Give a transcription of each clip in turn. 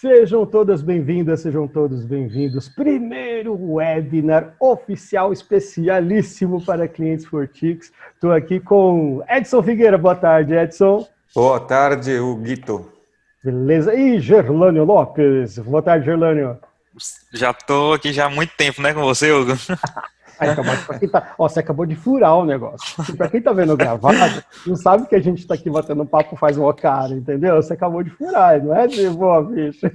Sejam todas bem-vindas, sejam todos bem-vindos. Primeiro webinar oficial especialíssimo para clientes Fortix. Estou aqui com Edson Figueira. Boa tarde, Edson. Boa tarde, Huguito. Beleza. E Gerlânio Lopes. Boa tarde, Gerlânio. Já estou aqui já há muito tempo, né, com você, Hugo? Você acabou de furar o negócio. Para quem está vendo gravado, não sabe que a gente está aqui batendo papo faz uma cara, entendeu? Você acabou de furar, não é de boa, bicho.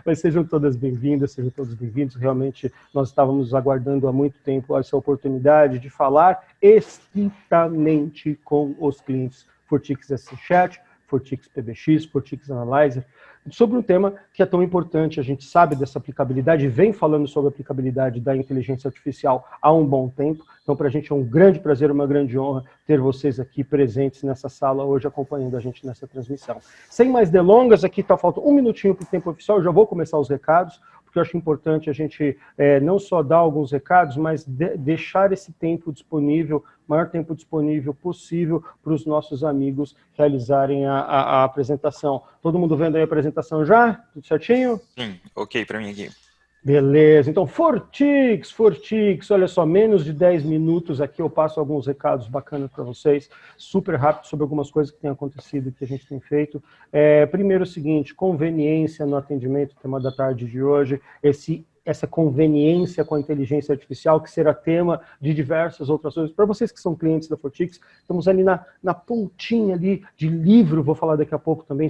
Mas sejam todas bem-vindas, sejam todos bem-vindos. Realmente, nós estávamos aguardando há muito tempo essa oportunidade de falar estritamente com os clientes Fortix SChat, Fortix PBX, Fortix Analyzer, sobre um tema que é tão importante. A gente sabe dessa aplicabilidade, vem falando sobre a aplicabilidade da inteligência artificial há um bom tempo. Então, para a gente é um grande prazer, uma grande honra ter vocês aqui presentes nessa sala hoje, acompanhando a gente nessa transmissão. Sem mais delongas, aqui está faltando um minutinho para o tempo oficial, eu já vou começar os recados, porque eu acho importante a gente não só dar alguns recados, mas deixar esse tempo disponível, o maior tempo disponível possível para os nossos amigos realizarem a apresentação. Todo mundo vendo aí a apresentação já? Tudo certinho? Sim, ok para mim aqui. Beleza, então Fortix, olha só, menos de 10 minutos aqui eu passo alguns recados bacanas para vocês, super rápido sobre algumas coisas que têm acontecido, que a gente tem feito. Primeiro o seguinte, conveniência no atendimento, tema da tarde de hoje, essa conveniência com a inteligência artificial, que será tema de diversas outras coisas. Para vocês que são clientes da Fortix, estamos ali na pontinha ali de livro, vou falar daqui a pouco também,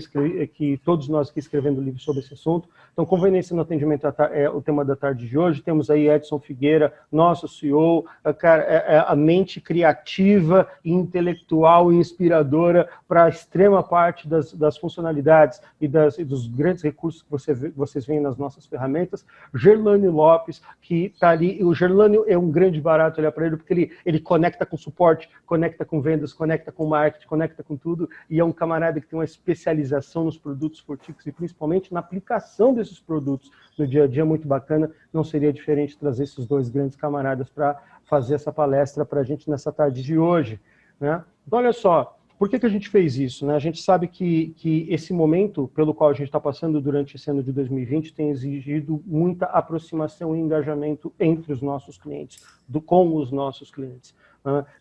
que todos nós aqui escrevendo livro sobre esse assunto. Então, conveniência no atendimento é o tema da tarde de hoje. Temos aí Edson Figueira, nosso CEO, a mente criativa, intelectual e inspiradora para a extrema parte das funcionalidades e dos grandes recursos que vocês veem nas nossas ferramentas. Gerlânio Lopes, que está ali. O Gerlânio é um grande barato olhar para ele, porque ele conecta com suporte, conecta com vendas, conecta com marketing, conecta com tudo, e é um camarada que tem uma especialização nos produtos Fortix e principalmente na aplicação desses produtos no dia a dia, muito bacana. Não seria diferente trazer esses dois grandes camaradas para fazer essa palestra para a gente nessa tarde de hoje, né? Então, olha só. Por que a gente fez isso, né? A gente sabe que esse momento pelo qual a gente está passando durante esse ano de 2020 tem exigido muita aproximação e engajamento entre os nossos clientes, com os nossos clientes.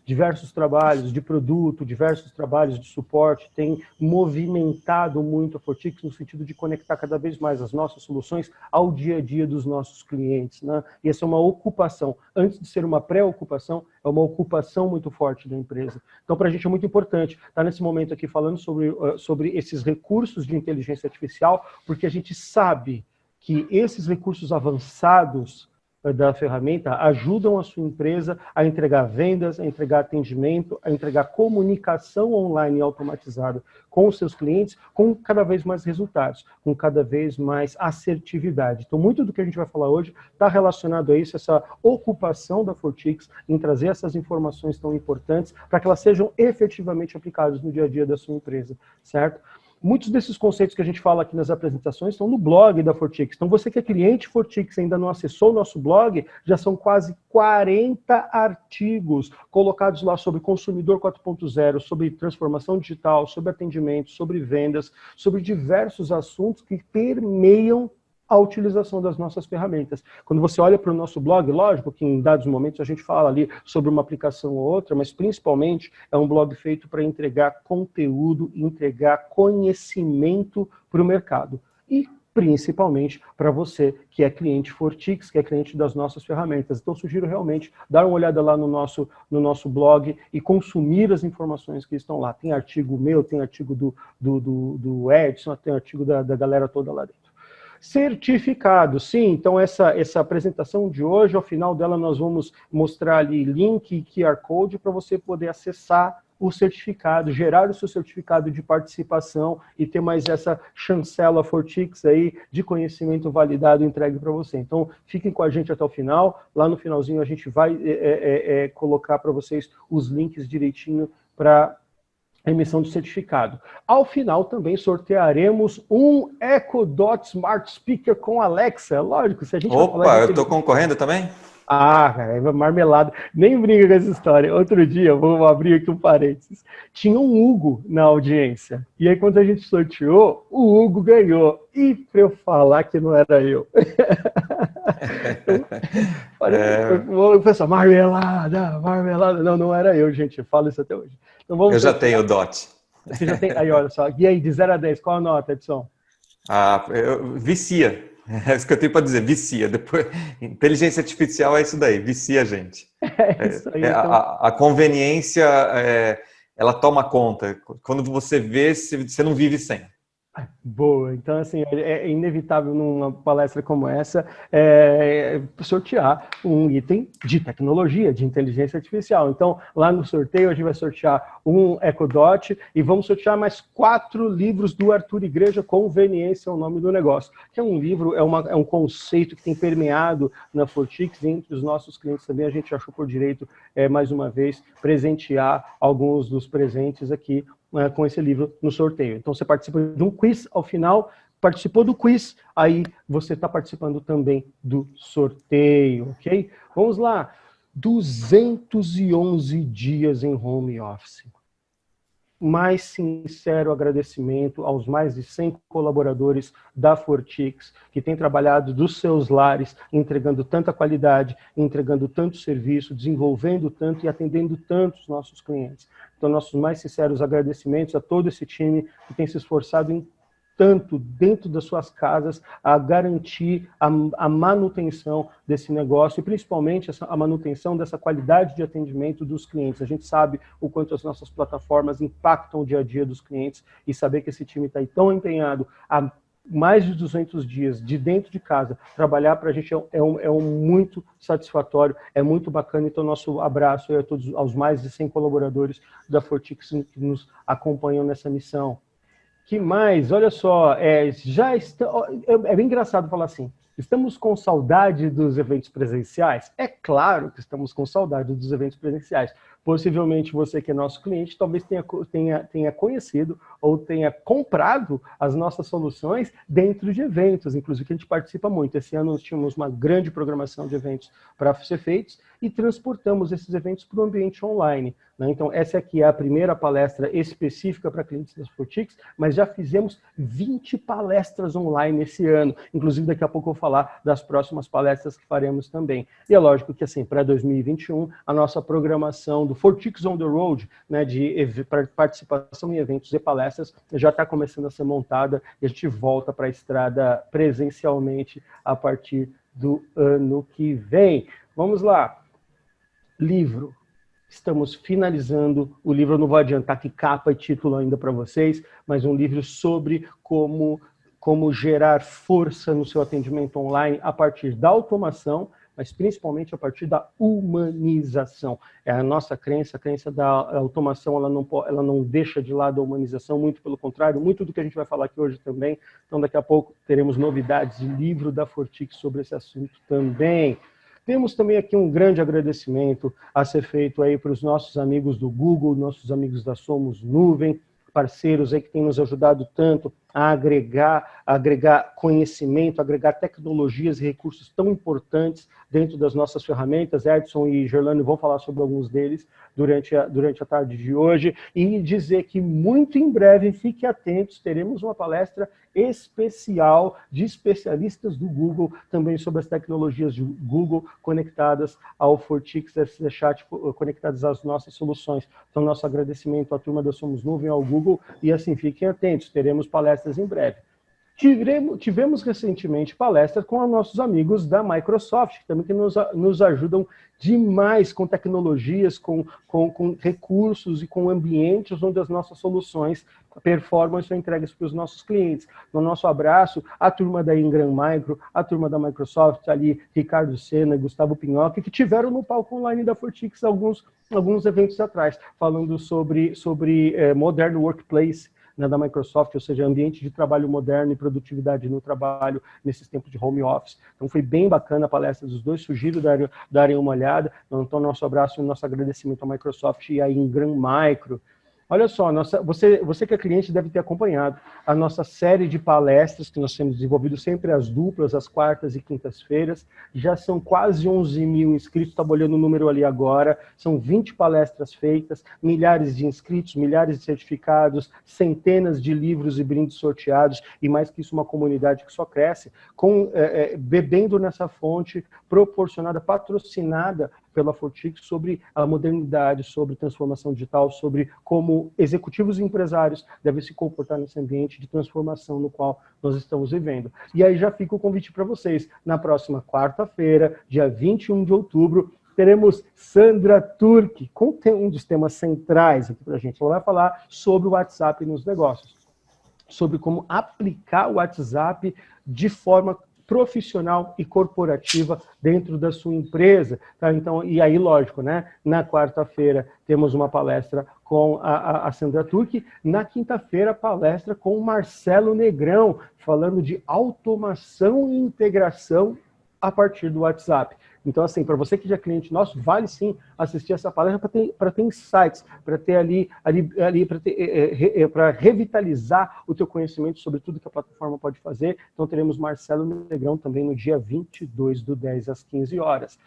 Diversos trabalhos de produto, diversos trabalhos de suporte têm movimentado muito a Fortix no sentido de conectar cada vez mais as nossas soluções ao dia a dia dos nossos clientes, né? E essa é uma ocupação. Antes de ser uma preocupação, é uma ocupação muito forte da empresa. Então, para a gente é muito importante estar nesse momento aqui falando sobre esses recursos de inteligência artificial, porque a gente sabe que esses recursos avançados da ferramenta ajudam a sua empresa a entregar vendas, a entregar atendimento, a entregar comunicação online automatizada com os seus clientes, com cada vez mais resultados, com cada vez mais assertividade. Então, muito do que a gente vai falar hoje está relacionado a isso, essa ocupação da Fortix em trazer essas informações tão importantes para que elas sejam efetivamente aplicadas no dia a dia da sua empresa, certo? Muitos desses conceitos que a gente fala aqui nas apresentações estão no blog da Fortix. Então, você que é cliente Fortix e ainda não acessou o nosso blog, já são quase 40 artigos colocados lá sobre consumidor 4.0, sobre transformação digital, sobre atendimento, sobre vendas, sobre diversos assuntos que permeiam a utilização das nossas ferramentas. Quando você olha para o nosso blog, lógico que em dados momentos a gente fala ali sobre uma aplicação ou outra, mas principalmente é um blog feito para entregar conteúdo, entregar conhecimento para o mercado. E principalmente para você que é cliente Fortix, que é cliente das nossas ferramentas. Então, sugiro realmente dar uma olhada lá no nosso blog e consumir as informações que estão lá. Tem artigo meu, tem artigo do Edson, tem artigo da galera toda lá dentro. Certificado, sim, então essa apresentação de hoje, ao final dela nós vamos mostrar ali link e QR Code para você poder acessar o certificado, gerar o seu certificado de participação e ter mais essa chancela Fortix aí de conhecimento validado entregue para você. Então, fiquem com a gente até o final, lá no finalzinho a gente vai colocar para vocês os links direitinho para emissão de certificado. Ao final também sortearemos um Echo Dot Smart Speaker com Alexa. Lógico, se a gente Opa, eu estou concorrendo também? Ah, cara, é marmelada. Nem brinca com essa história. Outro dia, vou abrir aqui um parênteses. Tinha um Hugo na audiência. E aí, quando a gente sorteou, o Hugo ganhou. E para eu falar que não era eu. Então, o pessoal, marmelada, marmelada. Não, não era eu, gente. Eu falo isso até hoje. Então, vamos Eu já tenho o DOT. Você já tem? Aí, olha só. E aí, de 0 a 10, qual a nota, Edson? Vicia. É isso que eu tenho para dizer, vicia. Depois, inteligência artificial é isso daí, vicia a gente. É isso aí. Então... a conveniência, ela toma conta. Quando você vê, você não vive sem. Boa, então assim, é inevitável numa palestra como essa sortear um item de tecnologia, de inteligência artificial. Então, lá no sorteio a gente vai sortear um EcoDot e vamos sortear mais 4 livros do Arthur Igreja, Conveniência é o nome do negócio, que é um livro, é um conceito que tem permeado na Fortix e entre os nossos clientes também. A gente achou por direito, mais uma vez, presentear alguns dos presentes aqui com esse livro no sorteio. Então, você participa de um quiz ao final, participou do quiz, aí você está participando também do sorteio, ok? Vamos lá. 211 dias em home office. Mais sincero agradecimento aos mais de 100 colaboradores da Fortix, que têm trabalhado dos seus lares, entregando tanta qualidade, entregando tanto serviço, desenvolvendo tanto e atendendo tantos nossos clientes. Então, nossos mais sinceros agradecimentos a todo esse time que tem se esforçado em tanto dentro das suas casas a garantir a manutenção desse negócio e principalmente a manutenção dessa qualidade de atendimento dos clientes. A gente sabe o quanto as nossas plataformas impactam o dia a dia dos clientes e saber que esse time está aí tão empenhado há mais de 200 dias de dentro de casa, trabalhar para a gente é muito satisfatório, é muito bacana. Então, nosso abraço a todos, aos mais de 100 colaboradores da Fortix que nos acompanham nessa missão. Que mais? Olha só, já está, é bem engraçado falar assim, estamos com saudade dos eventos presenciais? É claro que estamos com saudade dos eventos presenciais. Possivelmente você que é nosso cliente, talvez tenha conhecido ou tenha comprado as nossas soluções dentro de eventos, inclusive que a gente participa muito. Esse ano nós tínhamos uma grande programação de eventos para ser feitos e transportamos esses eventos para o ambiente online. Né? Então, essa aqui é a primeira palestra específica para clientes da Fortix, mas já fizemos 20 palestras online esse ano. Inclusive, daqui a pouco eu vou falar das próximas palestras que faremos também. E é lógico que, assim, para 2021, a nossa programação do Fortix on the Road, né, de participação em eventos e palestras, já está começando a ser montada e a gente volta para a estrada presencialmente a partir do ano que vem. Vamos lá. Livro. Estamos finalizando o livro, eu não vou adiantar que capa e título ainda para vocês, mas um livro sobre como gerar força no seu atendimento online a partir da automação, mas principalmente a partir da humanização. É a nossa crença, a crença da automação, ela não deixa de lado a humanização, muito pelo contrário, muito do que a gente vai falar aqui hoje também. Então, daqui a pouco teremos novidades de livro da Fortix sobre esse assunto também. Temos também aqui um grande agradecimento a ser feito aí para os nossos amigos do Google, nossos amigos da Somos Nuvem, parceiros aí que têm nos ajudado tanto a agregar conhecimento, agregar tecnologias e recursos tão importantes dentro das nossas ferramentas. Edson e Gerlane vão falar sobre alguns deles durante a tarde de hoje e dizer que muito em breve, fiquem atentos, teremos uma palestra especial de especialistas do Google, também sobre as tecnologias de Google conectadas ao Fortix SC Chat, conectadas às nossas soluções. Então, nosso agradecimento à turma da Somos Nuvem, ao Google, e assim, fiquem atentos, teremos palestras em breve. Tivemos recentemente palestras com os nossos amigos da Microsoft, que também nos ajudam demais com tecnologias, com recursos e com ambientes onde as nossas soluções performam e são entregues para os nossos clientes. No nosso abraço, a turma da Ingram Micro, a turma da Microsoft, ali, Ricardo Sena e Gustavo Pinhoca, que tiveram no palco online da Fortix alguns eventos atrás, falando sobre Modern Workplace, né, da Microsoft, ou seja, ambiente de trabalho moderno e produtividade no trabalho nesses tempos de home office. Então foi bem bacana a palestra dos dois, sugiro darem uma olhada. Então nosso abraço e nosso agradecimento à Microsoft e à Ingram Micro. Olha só, você que é cliente deve ter acompanhado a nossa série de palestras que nós temos desenvolvido sempre às duplas, às quartas e quintas-feiras. Já são quase 11 mil inscritos, estava olhando o número ali agora. São 20 palestras feitas, milhares de inscritos, milhares de certificados, centenas de livros e brindes sorteados, e mais que isso, uma comunidade que só cresce, bebendo nessa fonte proporcionada, patrocinada pela Fortix, sobre a modernidade, sobre transformação digital, sobre como executivos e empresários devem se comportar nesse ambiente de transformação no qual nós estamos vivendo. E aí já fica o convite para vocês. Na próxima quarta-feira, dia 21 de outubro, teremos Sandra Turk, com um dos temas centrais aqui para a gente. Ela vai falar sobre o WhatsApp nos negócios, sobre como aplicar o WhatsApp de forma profissional e corporativa dentro da sua empresa. Tá? Então, e aí, lógico, né? Na quarta-feira temos uma palestra com a Sandra Turk. Na quinta-feira, palestra com o Marcelo Negrão, falando de automação e integração a partir do WhatsApp. Então, assim, para você que já é cliente nosso, vale sim assistir essa palestra para ter insights, para ter para revitalizar o teu conhecimento sobre tudo que a plataforma pode fazer. Então, teremos Marcelo Negrão também no dia 22/10 às 15 horas.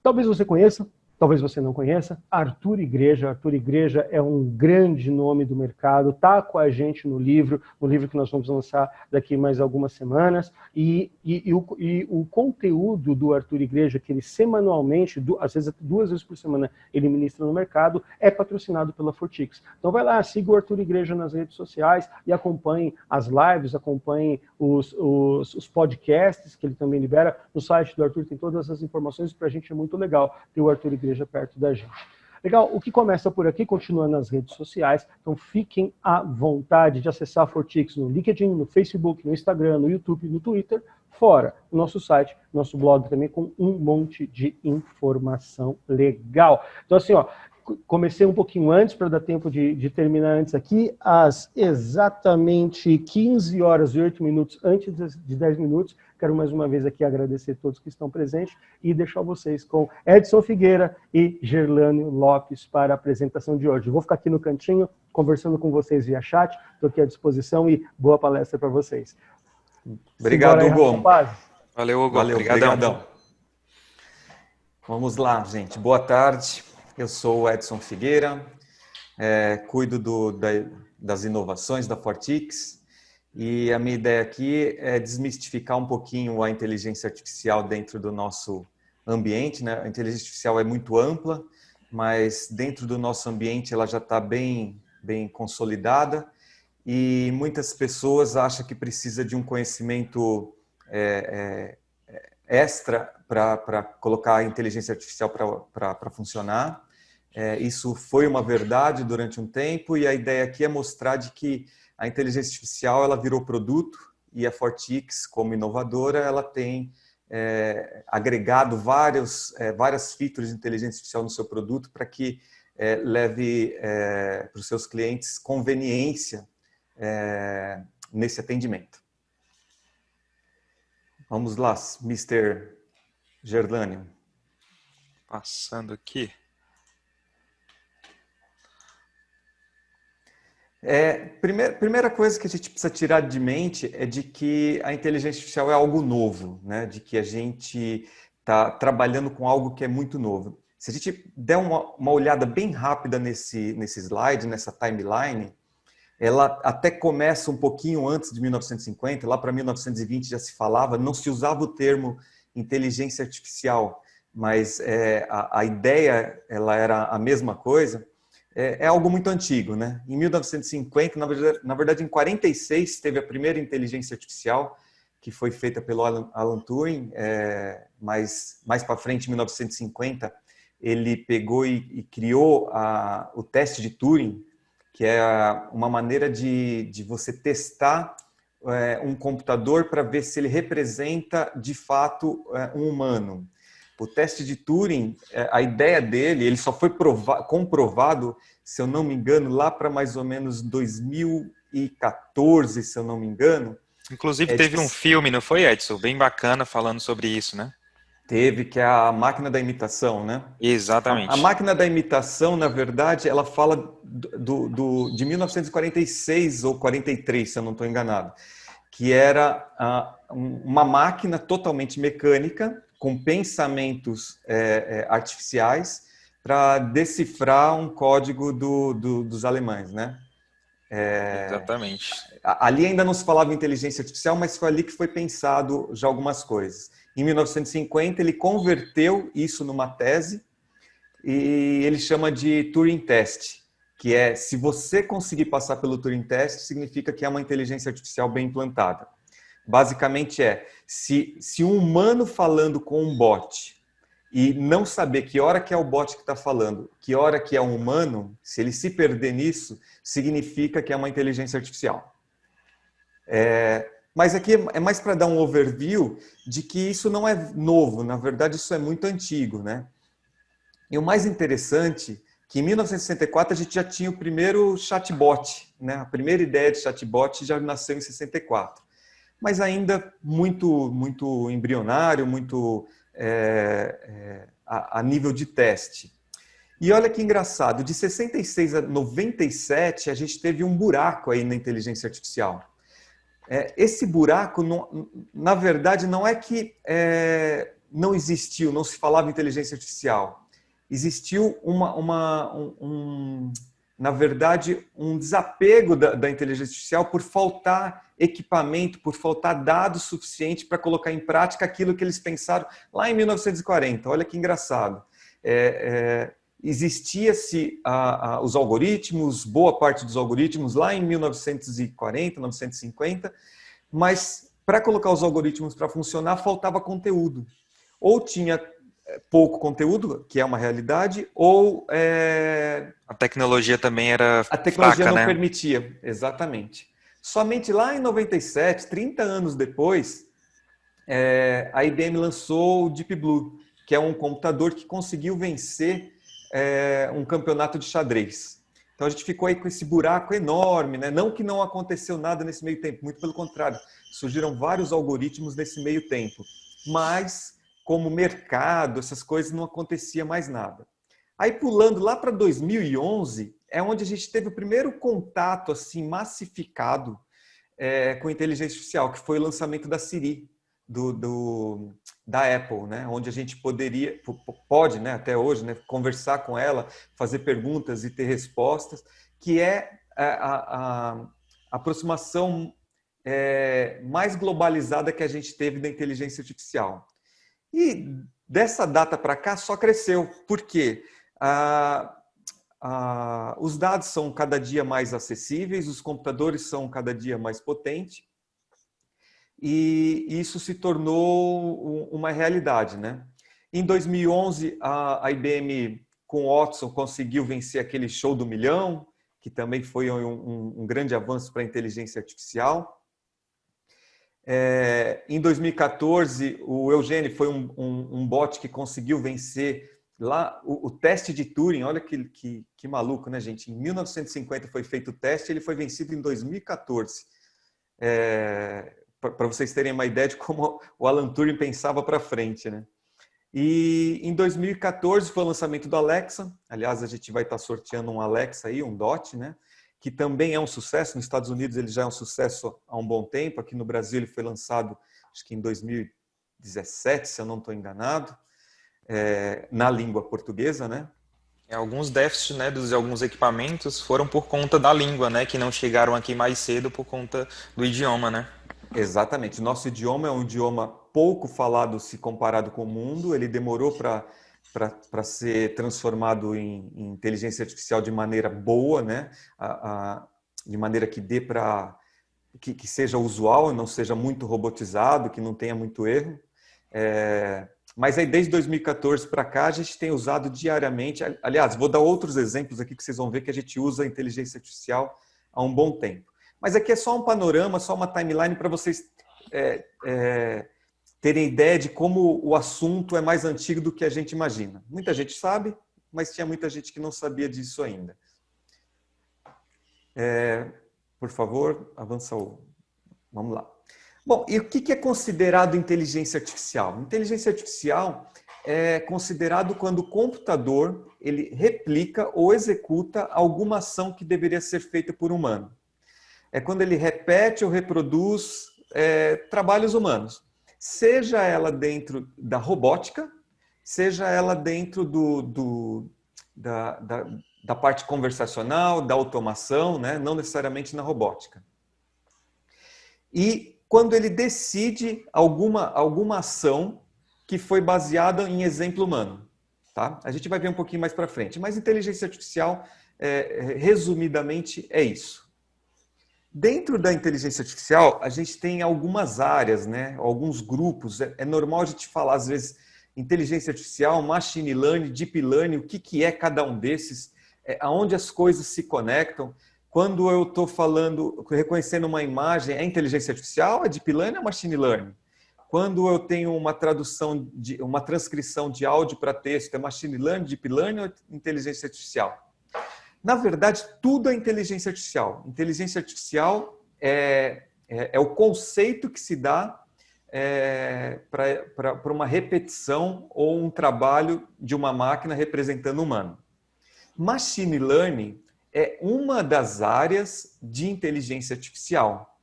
Talvez você conheça, talvez você não conheça, Arthur Igreja. Arthur Igreja é um grande nome do mercado, está com a gente no livro que nós vamos lançar daqui mais algumas semanas, e o conteúdo do Arthur Igreja, que ele semanalmente, às vezes 2 vezes por semana, ele ministra no mercado, é patrocinado pela Fortix. Então vai lá, siga o Arthur Igreja nas redes sociais e acompanhe as lives, acompanhe os podcasts que ele também libera. No site do Arthur tem todas as informações, para a gente é muito legal ter o Arthur Igreja perto da gente. Legal, o que começa por aqui continua nas redes sociais, então fiquem à vontade de acessar a Fortix no LinkedIn, no Facebook, no Instagram, no YouTube, no Twitter, fora o nosso site, nosso blog também, com um monte de informação legal. Então assim, ó, comecei um pouquinho antes para dar tempo de terminar antes aqui, às exatamente 15 horas e 8 minutos, antes de 10 minutos. Quero mais uma vez aqui agradecer a todos que estão presentes e deixar vocês com Edson Figueira e Gerlânio Lopes para a apresentação de hoje. Eu vou ficar aqui no cantinho, conversando com vocês via chat, estou aqui à disposição e boa palestra para vocês. Obrigado, aí, Hugo. Valeu, Hugo. Valeu, obrigadão. Vamos lá, gente. Boa tarde. Eu sou o Edson Figueira, cuido das inovações da Fortix, e a minha ideia aqui é desmistificar um pouquinho a inteligência artificial dentro do nosso ambiente, né? A inteligência artificial é muito ampla, mas dentro do nosso ambiente ela já está bem consolidada, e muitas pessoas acham que precisa de um conhecimento extra para colocar a inteligência artificial para funcionar. Isso foi uma verdade durante um tempo, e a ideia aqui é mostrar de que a inteligência artificial ela virou produto, e a Fortix, como inovadora, ela tem agregado várias features de inteligência artificial no seu produto para que leve para os seus clientes conveniência nesse atendimento. Vamos lá, Mr. Gerlânio. Passando aqui. Primeira coisa que a gente precisa tirar de mente é de que a inteligência artificial é algo novo, né? De que a gente está trabalhando com algo que é muito novo. Se a gente der uma olhada bem rápida nesse slide, nessa timeline, ela até começa um pouquinho antes de 1950, lá para 1920 já se falava, não se usava o termo inteligência artificial, mas a ideia ela era a mesma coisa. É algo muito antigo, né? Em 1950, na verdade em 46, teve a primeira inteligência artificial, que foi feita pelo Alan Turing, mas mais para frente, em 1950, ele pegou e criou o teste de Turing, que é uma maneira de você testar um computador para ver se ele representa, de fato, um humano. O teste de Turing, a ideia dele, ele só foi comprovado, se eu não me engano, lá para mais ou menos 2014, se eu não me engano. Inclusive teve um filme, não foi, Edson? Bem bacana falando sobre isso, né? Teve, que é a máquina da imitação, né? A Exatamente. máquina da imitação, na verdade, ela fala de 1946 ou 43, se eu não estou enganado, que era uma máquina totalmente mecânica, com pensamentos artificiais, para decifrar um código dos alemães, né? Exatamente. Ali ainda não se falava em inteligência artificial, mas foi ali que foi pensado já algumas coisas. Em 1950, ele converteu isso numa tese e ele chama de Turing Test, que é, se você conseguir passar pelo Turing Test, significa que é uma inteligência artificial bem implantada. Basicamente se um humano falando com um bot e não saber que hora que é o bot que está falando, que hora que é um humano, se ele se perder nisso, significa que é uma inteligência artificial. Mas aqui é mais para dar um overview de que isso não é novo, na verdade isso é muito antigo, né? E o mais interessante que em 1964 a gente já tinha o primeiro chatbot, né? A primeira ideia de chatbot já nasceu em 64, mas ainda muito embrionário, muito a nível de teste. E olha que engraçado, de 66 a 97 a gente teve um buraco aí na inteligência artificial. Esse buraco, na verdade, não é que não existiu, não se falava inteligência artificial. Existiu na verdade, um desapego da inteligência artificial por faltar equipamento, por faltar dados suficientes para colocar em prática aquilo que eles pensaram lá em 1940. Olha que engraçado. Existia-se os algoritmos, boa parte dos algoritmos lá em 1940, 1950, mas para colocar os algoritmos para funcionar faltava conteúdo. Ou tinha pouco conteúdo, que é uma realidade, ou A tecnologia também era a tecnologia fraca, não né? permitia. Exatamente. Somente lá em 97, 30 anos depois, a IBM lançou o Deep Blue, que é um computador que conseguiu vencer um campeonato de xadrez. Então a gente ficou aí com esse buraco enorme, né? Não que não aconteceu nada nesse meio tempo, muito pelo contrário, surgiram vários algoritmos nesse meio tempo, mas como mercado, essas coisas, não acontecia mais nada. Aí pulando lá para 2011, é onde a gente teve o primeiro contato assim massificado com inteligência artificial, que foi o lançamento da Siri, da Apple, né? Onde a gente pode, né, até hoje, né, conversar com ela, fazer perguntas e ter respostas, que é a aproximação mais globalizada que a gente teve da inteligência artificial. E dessa data para cá só cresceu. Por quê? Os dados são cada dia mais acessíveis, os computadores são cada dia mais potentes, e isso se tornou uma realidade, né? Em 2011, a IBM com o Watson conseguiu vencer aquele show do milhão, que também foi um grande avanço para a inteligência artificial. Em 2014, o Eugene foi um bot que conseguiu vencer lá o teste de Turing. Olha que maluco, né, gente? Em 1950 foi feito o teste, ele foi vencido em 2014. Para vocês terem uma ideia de como o Alan Turing pensava para frente, né? E em 2014 foi o lançamento do Alexa. Aliás, a gente vai estar sorteando um Alexa aí, um Dot, né? Que também é um sucesso. Nos Estados Unidos ele já é um sucesso há um bom tempo. Aqui no Brasil ele foi lançado, acho que em 2017, se eu não estou enganado, na língua portuguesa, né? Alguns déficits, né, de alguns equipamentos foram por conta da língua, né, que não chegaram aqui mais cedo por conta do idioma, né? Exatamente. Nosso idioma é um idioma pouco falado se comparado com o mundo. Ele demorou para ser transformado em inteligência artificial de maneira boa, né? De maneira que dê para que seja usual, não seja muito robotizado, que não tenha muito erro. Mas aí desde 2014 para cá a gente tem usado diariamente. Aliás, vou dar outros exemplos aqui que vocês vão ver que a gente usa a inteligência artificial há um bom tempo. Mas aqui é só um panorama, só uma timeline para vocês terem ideia de como o assunto é mais antigo do que a gente imagina. Muita gente sabe, mas tinha muita gente que não sabia disso ainda. Por favor, avança o... Vamos lá. Bom, e o que é considerado inteligência artificial? Inteligência artificial é considerado quando o computador ele replica ou executa alguma ação que deveria ser feita por humano. É quando ele repete ou reproduz trabalhos humanos, seja ela dentro da robótica, seja ela dentro da parte conversacional, da automação, né? Não necessariamente na robótica. E quando ele decide alguma ação que foi baseada em exemplo humano. Tá? A gente vai ver um pouquinho mais para frente. Mas inteligência artificial, resumidamente, é isso. Dentro da inteligência artificial, a gente tem algumas áreas, né? Alguns grupos. É normal a gente falar, às vezes, inteligência artificial, machine learning, deep learning, o que é cada um desses, aonde as coisas se conectam. Quando eu estou falando, reconhecendo uma imagem, é inteligência artificial, é deep learning ou machine learning? Quando eu tenho uma transcrição de áudio para texto, é machine learning, deep learning ou é inteligência artificial? Na verdade, tudo é inteligência artificial. Inteligência artificial é o conceito que se dá para uma repetição ou um trabalho de uma máquina representando um humano. Machine learning é uma das áreas de inteligência artificial.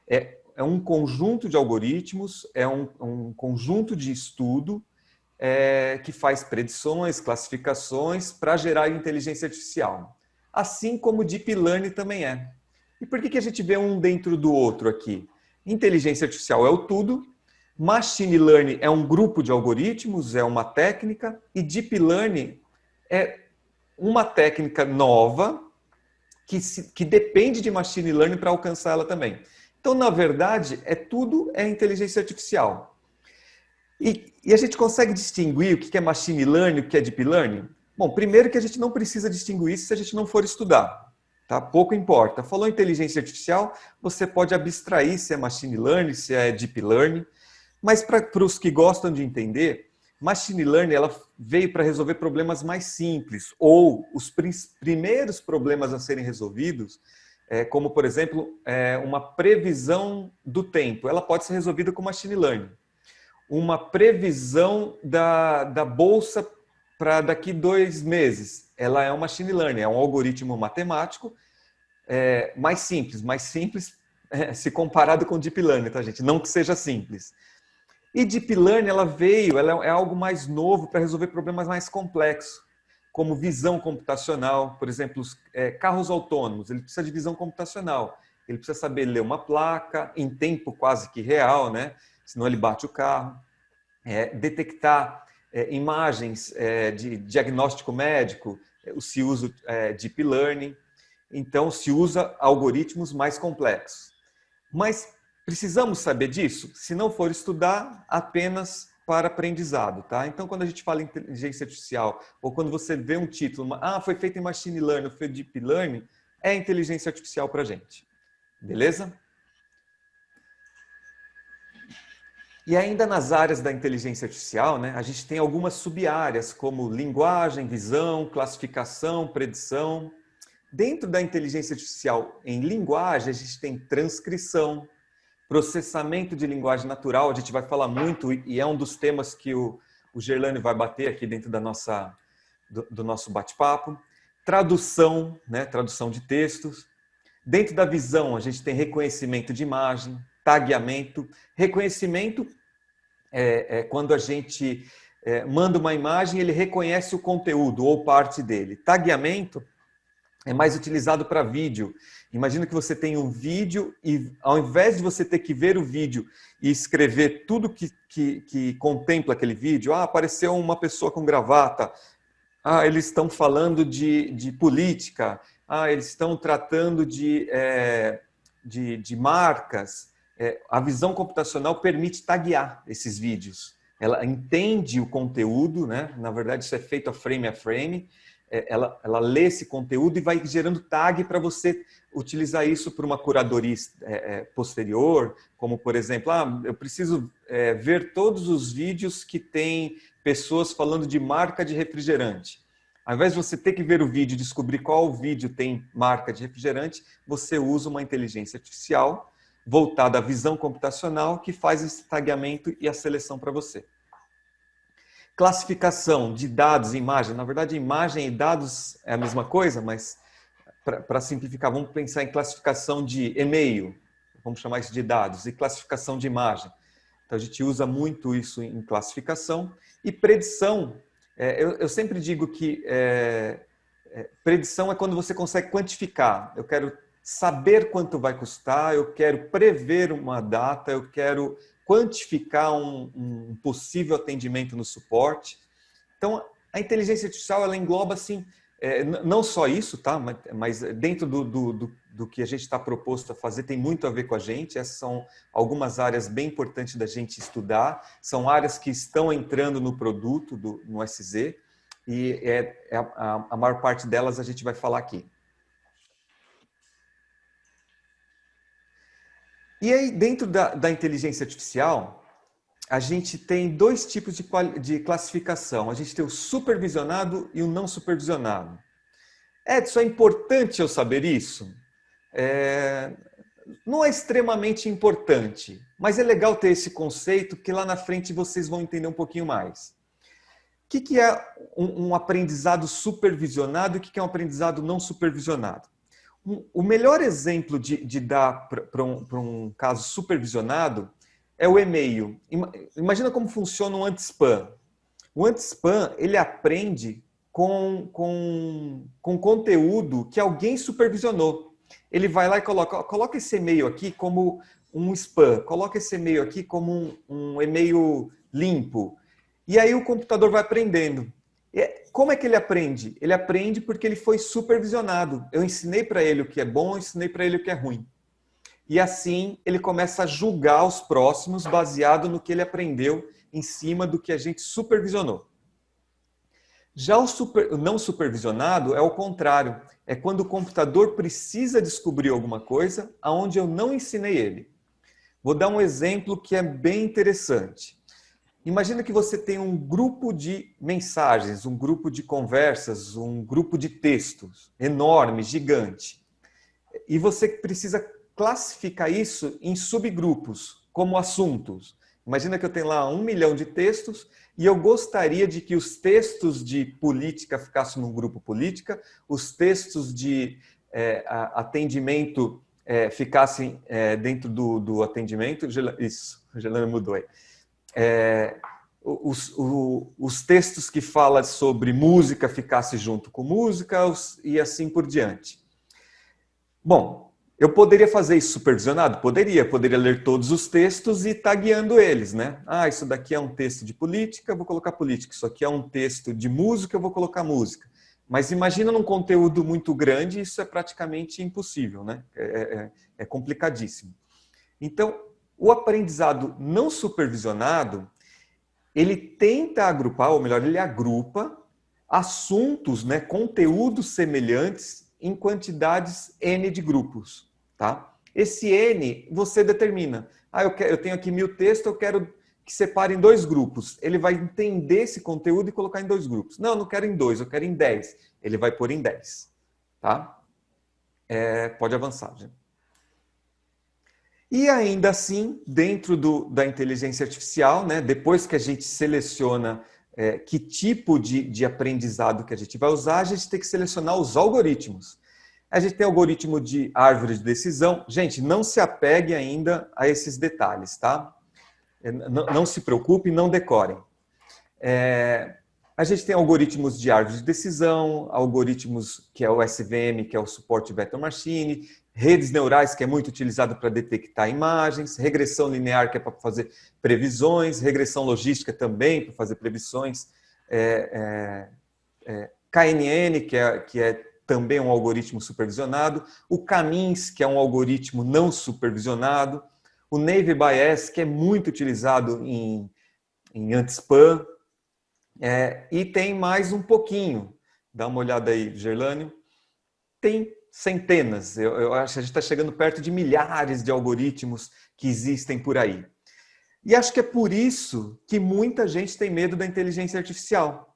É um conjunto de algoritmos, é um conjunto de estudo que faz predições, classificações para gerar inteligência artificial. Assim como o Deep Learning também é. E por que a gente vê um dentro do outro aqui? Inteligência artificial é o tudo, Machine Learning é um grupo de algoritmos, é uma técnica, e Deep Learning é uma técnica nova que depende de Machine Learning para alcançar ela também. Então, na verdade, tudo é inteligência artificial. E a gente consegue distinguir o que é Machine Learning e o que é Deep Learning? Bom, primeiro que a gente não precisa distinguir isso se a gente não for estudar. Tá? Pouco importa. Falou inteligência artificial, você pode abstrair se é Machine Learning, se é Deep Learning. Mas para os que gostam de entender, Machine Learning ela veio para resolver problemas mais simples, ou os primeiros problemas a serem resolvidos, como, por exemplo, uma previsão do tempo. Ela pode ser resolvida com Machine Learning. Uma previsão da bolsa para daqui 2 meses. Ela é um Machine Learning, é um algoritmo matemático mais simples se comparado com Deep Learning, tá, gente? Não que seja simples. E Deep Learning, ela é algo mais novo para resolver problemas mais complexos, como visão computacional, por exemplo, carros autônomos, ele precisa de visão computacional, ele precisa saber ler uma placa em tempo quase que real, né? Senão ele bate o carro, detectar imagens de diagnóstico médico, se usa Deep Learning, então se usa algoritmos mais complexos. Mas precisamos saber disso? Se não for estudar, apenas para aprendizado, tá? Então, quando a gente fala em inteligência artificial, ou quando você vê um título, foi feito em Machine Learning, foi Deep Learning, é inteligência artificial para a gente. Beleza? E ainda nas áreas da inteligência artificial, né, a gente tem algumas sub-áreas, como linguagem, visão, classificação, predição. Dentro da inteligência artificial em linguagem, a gente tem transcrição, processamento de linguagem natural, a gente vai falar muito, e é um dos temas que o Gerlane vai bater aqui dentro do nosso bate-papo. Tradução, né? Tradução de textos. Dentro da visão, a gente tem reconhecimento de imagem, tagueamento. Reconhecimento é quando a gente manda uma imagem, ele reconhece o conteúdo ou parte dele. Tagueamento é mais utilizado para vídeo. Imagina que você tem um vídeo e ao invés de você ter que ver o vídeo e escrever tudo que contempla aquele vídeo, apareceu uma pessoa com gravata, eles estão falando de política, eles estão tratando de marcas. A visão computacional permite taguear esses vídeos. Ela entende o conteúdo, né? Na verdade isso é feito a frame, ela lê esse conteúdo e vai gerando tag para você utilizar isso para uma curadoria posterior, como, por exemplo, eu preciso ver todos os vídeos que tem pessoas falando de marca de refrigerante. Ao invés de você ter que ver o vídeo e descobrir qual vídeo tem marca de refrigerante, você usa uma inteligência artificial voltada à visão computacional, que faz esse tagueamento e a seleção para você. Classificação de dados e imagem. Na verdade, imagem e dados é a mesma coisa, mas para simplificar, vamos pensar em classificação de e-mail, vamos chamar isso de dados, e classificação de imagem. Então, a gente usa muito isso em classificação. E predição, eu sempre digo que predição é quando você consegue quantificar. Eu quero saber quanto vai custar, eu quero prever uma data, eu quero quantificar um possível atendimento no suporte. Então, a inteligência artificial, ela engloba, assim, não só isso, tá? Mas dentro do que a gente está proposto a fazer, tem muito a ver com a gente. Essas são algumas áreas bem importantes da gente estudar. São áreas que estão entrando no produto, no SZ, e a maior parte delas a gente vai falar aqui. E aí, dentro da inteligência artificial, a gente tem dois tipos de classificação. A gente tem o supervisionado e o não supervisionado. Edson, é importante eu saber isso? Não é extremamente importante, mas é legal ter esse conceito que lá na frente vocês vão entender um pouquinho mais. O que é um aprendizado supervisionado e o que é um aprendizado não supervisionado? O melhor exemplo de dar para um caso supervisionado é o e-mail. Imagina como funciona um anti-spam. O anti-spam, ele aprende com conteúdo que alguém supervisionou. Ele vai lá e coloca esse e-mail aqui como um spam, coloca esse e-mail aqui como um e-mail limpo. E aí o computador vai aprendendo. Como é que ele aprende? Ele aprende porque ele foi supervisionado. Eu ensinei para ele o que é bom, eu ensinei para ele o que é ruim. E assim ele começa a julgar os próximos baseado no que ele aprendeu em cima do que a gente supervisionou. Já o não supervisionado é o contrário. É quando o computador precisa descobrir alguma coisa aonde eu não ensinei ele. Vou dar um exemplo que é bem interessante. Imagina que você tem um grupo de mensagens, um grupo de conversas, um grupo de textos enorme, gigante. E você precisa classificar isso em subgrupos, como assuntos. Imagina que eu tenho lá 1 milhão de textos e eu gostaria de que os textos de política ficassem num grupo política, os textos de atendimento ficassem dentro do atendimento. Isso, a Gelana mudou aí. Os textos que falam sobre música ficassem junto com música e assim por diante. Bom, eu poderia fazer isso supervisionado? Poderia ler todos os textos e tagueando eles, né? Ah, isso daqui é um texto de política, eu vou colocar política. Isso aqui é um texto de música, eu vou colocar música. Mas imagina num conteúdo muito grande, isso é praticamente impossível, né? É complicadíssimo. Então, o aprendizado não supervisionado, ele tenta agrupar, ou melhor, ele agrupa assuntos, né, conteúdos semelhantes em quantidades N de grupos, tá? Esse N você determina. Ah, eu tenho aqui 1000 textos, eu quero que separe em 2 grupos. Ele vai entender esse conteúdo e colocar em 2 grupos. Não, eu não quero em 2, eu quero em 10. Ele vai pôr em 10, tá? Pode avançar, gente. E ainda assim, dentro da inteligência artificial, né, depois que a gente seleciona que tipo de aprendizado que a gente vai usar, a gente tem que selecionar os algoritmos. A gente tem algoritmo de árvore de decisão. Gente, não se apegue ainda a esses detalhes, tá? Não se preocupe, não decorem. A gente tem algoritmos de árvore de decisão, algoritmos que é o SVM, que é o Support Vector Machine, redes neurais, que é muito utilizado para detectar imagens, regressão linear, que é para fazer previsões, regressão logística também, para fazer previsões, KNN, que é também um algoritmo supervisionado, o K-means, que é um algoritmo não supervisionado, o Naive Bayes, que é muito utilizado em anti-spam, e tem mais um pouquinho. Dá uma olhada aí, Gerlânio. Tem centenas. Eu acho que a gente está chegando perto de milhares de algoritmos que existem por aí. E acho que é por isso que muita gente tem medo da inteligência artificial.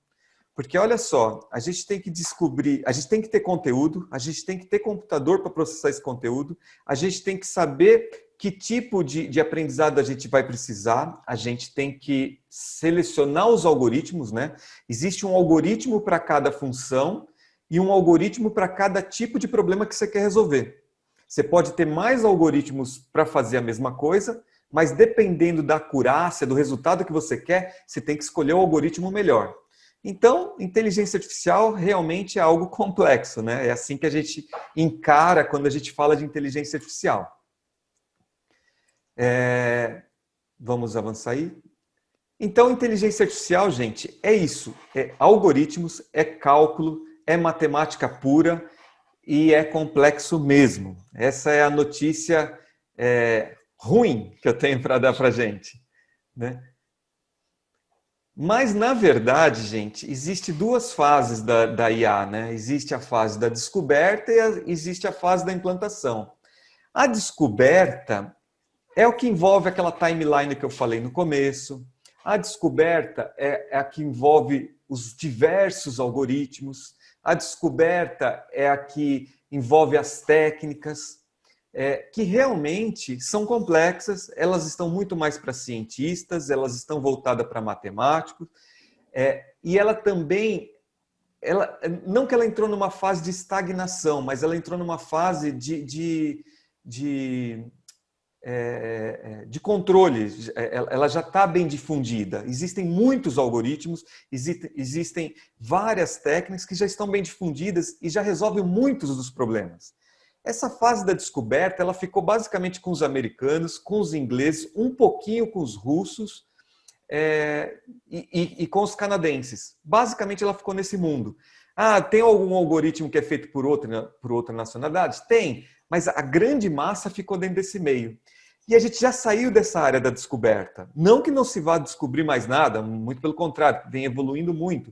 Porque, olha só, a gente tem que descobrir, a gente tem que ter conteúdo, a gente tem que ter computador para processar esse conteúdo, a gente tem que saber que tipo de aprendizado a gente vai precisar? A gente tem que selecionar os algoritmos, né? Existe um algoritmo para cada função e um algoritmo para cada tipo de problema que você quer resolver. Você pode ter mais algoritmos para fazer a mesma coisa, mas dependendo da acurácia, do resultado que você quer, você tem que escolher o algoritmo melhor. Então, inteligência artificial realmente é algo complexo, né? É assim que a gente encara quando a gente fala de inteligência artificial. Vamos avançar aí. Então, inteligência artificial, gente, é isso. É algoritmos, é cálculo, é matemática pura e é complexo mesmo. Essa é a notícia ruim que eu tenho para dar para a gente, né? Mas, na verdade, gente, existe duas fases da IA, né? Existe a fase da descoberta e existe a fase da implantação. A descoberta é o que envolve aquela timeline que eu falei no começo. A descoberta é a que envolve os diversos algoritmos. A descoberta é a que envolve as técnicas, que realmente são complexas, elas estão muito mais para cientistas, elas estão voltadas para matemáticos, e ela também, não que ela entrou numa fase de estagnação, mas ela entrou numa fase de controle, ela já está bem difundida. Existem muitos algoritmos, existem várias técnicas que já estão bem difundidas e já resolvem muitos dos problemas. Essa fase da descoberta, ela ficou basicamente com os americanos, com os ingleses, um pouquinho com os russos e com os canadenses. Basicamente, ela ficou nesse mundo. Tem algum algoritmo que é feito por outra nacionalidade? Tem, mas a grande massa ficou dentro desse meio. E a gente já saiu dessa área da descoberta. Não que não se vá descobrir mais nada, muito pelo contrário, vem evoluindo muito.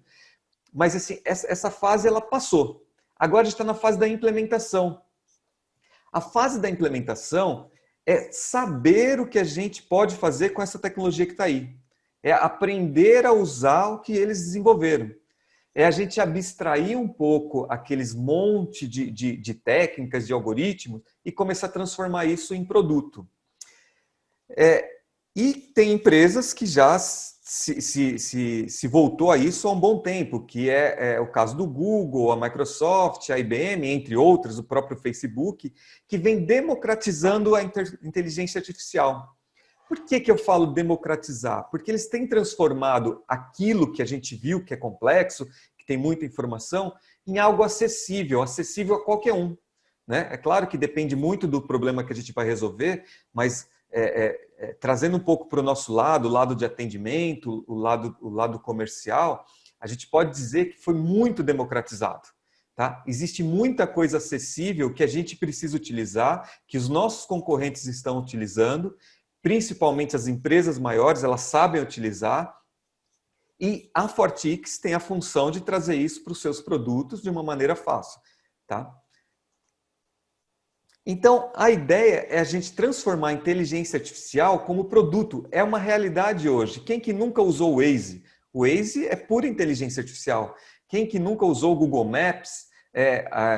Mas assim, essa fase ela passou. Agora a gente está na fase da implementação. A fase da implementação é saber o que a gente pode fazer com essa tecnologia que está aí. É aprender a usar o que eles desenvolveram. É a gente abstrair um pouco aqueles monte de técnicas, de algoritmos e começar a transformar isso em produto. E tem empresas que já se voltou a isso há um bom tempo, que é o caso do Google, a Microsoft, a IBM, entre outras, o próprio Facebook, que vem democratizando a inteligência artificial. Por que eu falo democratizar? Porque eles têm transformado aquilo que a gente viu, que é complexo, que tem muita informação, em algo acessível a qualquer um, né? É claro que depende muito do problema que a gente vai resolver, mas trazendo um pouco para o nosso lado, o lado de atendimento, o lado comercial, a gente pode dizer que foi muito democratizado. Tá? Existe muita coisa acessível que a gente precisa utilizar, que os nossos concorrentes estão utilizando, principalmente as empresas maiores, elas sabem utilizar, e a Fortix tem a função de trazer isso para os seus produtos de uma maneira fácil. Tá? Então, a ideia é a gente transformar a inteligência artificial como produto. É uma realidade hoje. Quem que nunca usou o Waze? O Waze é pura inteligência artificial. Quem que nunca usou o Google Maps?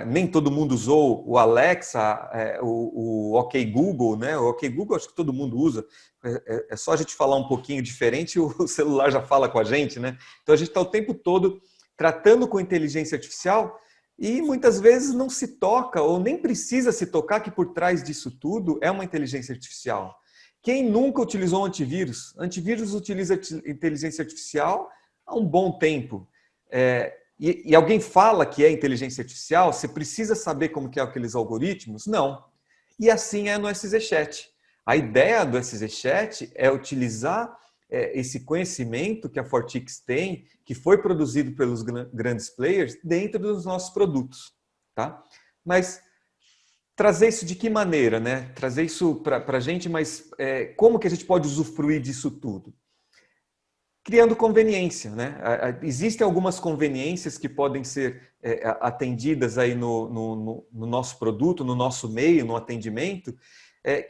Nem todo mundo usou o Alexa, o OK Google, né? O OK Google acho que todo mundo usa. É só a gente falar um pouquinho diferente, o celular já fala com a gente, né? Então, a gente está o tempo todo tratando com inteligência artificial. E muitas vezes não se toca ou nem precisa se tocar que por trás disso tudo é uma inteligência artificial. Quem nunca utilizou um antivírus? Antivírus utiliza inteligência artificial há um bom tempo. E alguém fala que é inteligência artificial, você precisa saber como que é aqueles algoritmos? Não. E assim é no SZ-Chat. A ideia do SZ-Chat é utilizar esse conhecimento que a Fortix tem, que foi produzido pelos grandes players, dentro dos nossos produtos. Tá? Mas trazer isso de que maneira? Né? Trazer isso para a gente, mas como que a gente pode usufruir disso tudo? Criando conveniência. Né? Existem algumas conveniências que podem ser atendidas aí no nosso produto, no nosso meio, no atendimento,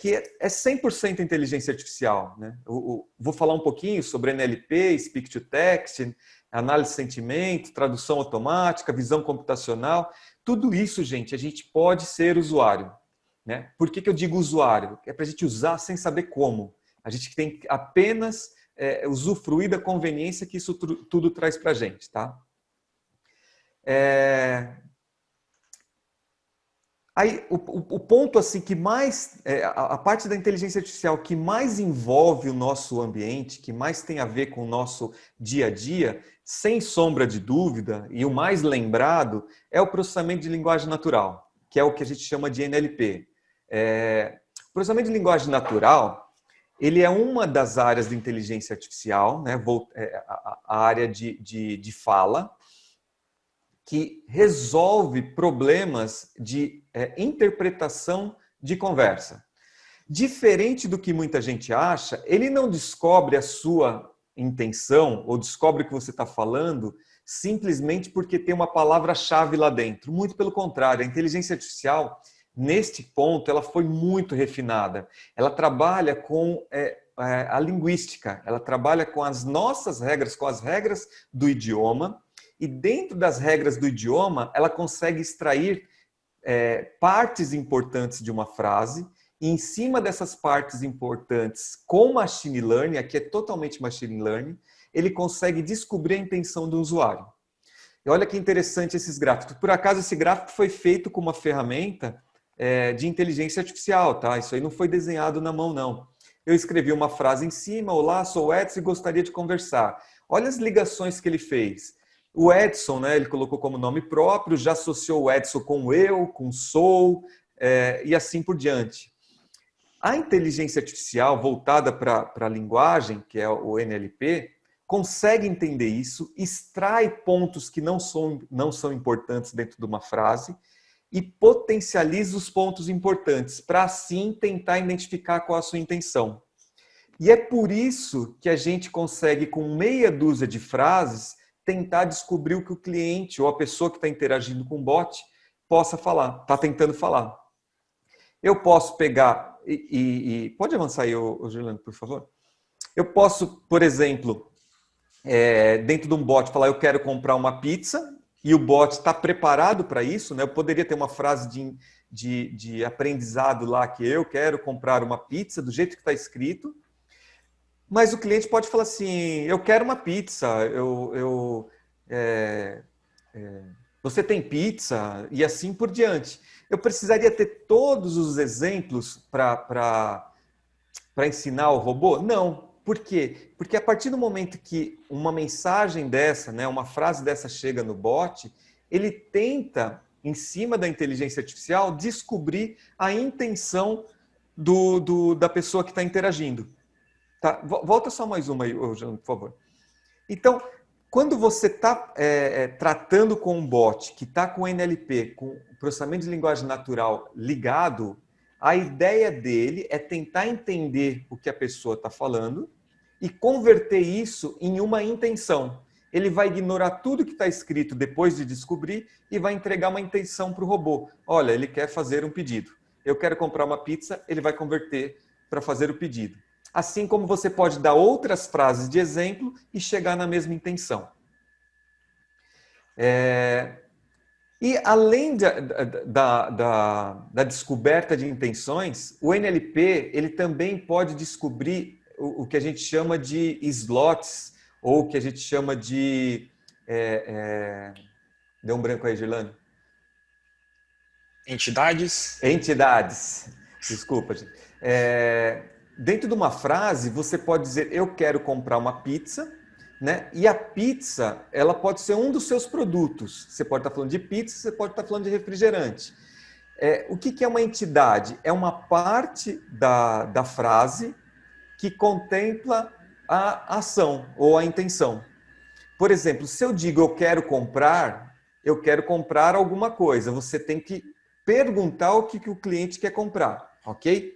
que é 100% inteligência artificial. Né? Vou falar um pouquinho sobre NLP, Speak to Text, análise de sentimento, tradução automática, visão computacional. Tudo isso, gente, a gente pode ser usuário. né? Por que eu digo usuário? É para a gente usar sem saber como. A gente tem que apenas usufruir da conveniência que isso tudo traz para a gente, tá? Aí, o ponto assim que mais, a parte da inteligência artificial que mais envolve o nosso ambiente, que mais tem a ver com o nosso dia a dia, sem sombra de dúvida, e o mais lembrado, é o processamento de linguagem natural, que é o que a gente chama de NLP. O processamento de linguagem natural, ele é uma das áreas da inteligência artificial, né, a área de fala, que resolve problemas de interpretação de conversa. Diferente do que muita gente acha, ele não descobre a sua intenção ou descobre o que você está falando simplesmente porque tem uma palavra-chave lá dentro. Muito pelo contrário, a inteligência artificial, neste ponto, ela foi muito refinada. Ela trabalha com a linguística, ela trabalha com as nossas regras, com as regras do idioma, e dentro das regras do idioma, ela consegue extrair partes importantes de uma frase, e em cima dessas partes importantes, com machine learning, aqui é totalmente machine learning, ele consegue descobrir a intenção do usuário. E olha que interessante esses gráficos. Por acaso, esse gráfico foi feito com uma ferramenta de inteligência artificial, tá? Isso aí não foi desenhado na mão, não. Eu escrevi uma frase em cima: olá, sou o Edson e gostaria de conversar. Olha as ligações que ele fez. O Edson, né, ele colocou como nome próprio, já associou o Edson com eu, com sou, e assim por diante. A inteligência artificial voltada para a linguagem, que é o NLP, consegue entender isso, extrai pontos que não são importantes dentro de uma frase e potencializa os pontos importantes, para assim tentar identificar qual a sua intenção. E é por isso que a gente consegue, com meia dúzia de frases, tentar descobrir o que o cliente ou a pessoa que está interagindo com o bot possa falar, está tentando falar. Eu posso pegar pode avançar aí, Gerlando, por favor? Eu posso, por exemplo, dentro de um bot, falar: eu quero comprar uma pizza, e o bot está preparado para isso, né? Eu poderia ter uma frase de aprendizado lá, que eu quero comprar uma pizza, do jeito que está escrito, mas o cliente pode falar assim: eu quero uma pizza, você tem pizza? E assim por diante. Eu precisaria ter todos os exemplos para ensinar o robô? Não. Por quê? Porque a partir do momento que uma mensagem dessa, né, uma frase dessa chega no bot, ele tenta, em cima da inteligência artificial, descobrir a intenção da pessoa que está interagindo. Tá? Volta só mais uma aí, João, por favor. Então, quando você está tratando com um bot que está com NLP, com processamento de linguagem natural ligado, a ideia dele é tentar entender o que a pessoa está falando e converter isso em uma intenção. Ele vai ignorar tudo que está escrito depois de descobrir e vai entregar uma intenção para o robô. Olha, ele quer fazer um pedido. Eu quero comprar uma pizza, ele vai converter para fazer o pedido. Assim como você pode dar outras frases de exemplo e chegar na mesma intenção. E além da descoberta de intenções, o NLP ele também pode descobrir o que a gente chama de slots, ou o que a gente chama de... Deu um branco aí, Girlane. Entidades. Entidades. Desculpa, gente. Dentro de uma frase, você pode dizer: eu quero comprar uma pizza, né? E a pizza, ela pode ser um dos seus produtos. Você pode estar falando de pizza, você pode estar falando de refrigerante. O que é uma entidade? É uma parte da frase que contempla a ação ou a intenção. Por exemplo, se eu digo eu quero comprar alguma coisa, você tem que perguntar o que o cliente quer comprar, ok?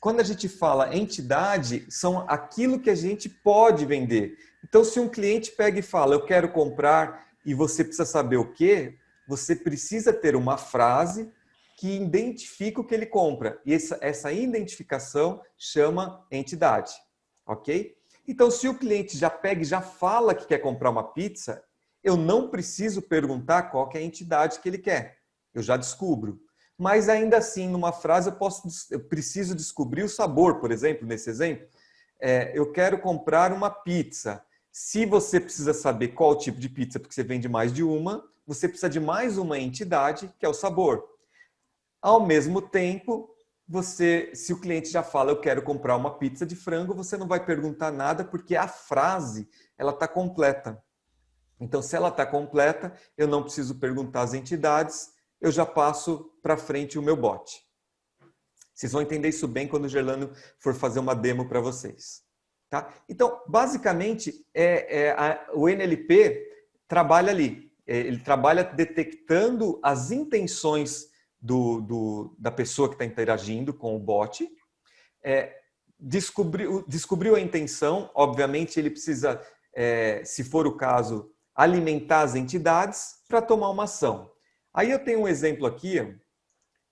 Quando a gente fala entidade, são aquilo que a gente pode vender. Então, se um cliente pega e fala: eu quero comprar, e você precisa saber o quê, você precisa ter uma frase que identifica o que ele compra. E essa identificação chama entidade, ok? Então, se o cliente já pega e já fala que quer comprar uma pizza, eu não preciso perguntar qual que é a entidade que ele quer. Eu já descubro. mas ainda assim, numa frase, eu preciso descobrir o sabor, por exemplo, nesse exemplo. Eu quero comprar uma pizza. Se você precisa saber qual tipo de pizza, porque você vende mais de uma, você precisa de mais uma entidade, que é o sabor. Ao mesmo tempo, se o cliente já fala, eu quero comprar uma pizza de frango, você não vai perguntar nada, porque a frase ela está completa. Então, se ela está completa, eu não preciso perguntar as entidades, eu já passo para frente o meu bot. Vocês vão entender isso bem quando o Gerlano for fazer uma demo para vocês. Tá? Então, basicamente, o NLP trabalha ali. Ele trabalha detectando as intenções da pessoa que está interagindo com o bot. Descobriu a intenção, obviamente ele precisa, se for o caso, alimentar as entidades para tomar uma ação. Aí eu tenho um exemplo aqui,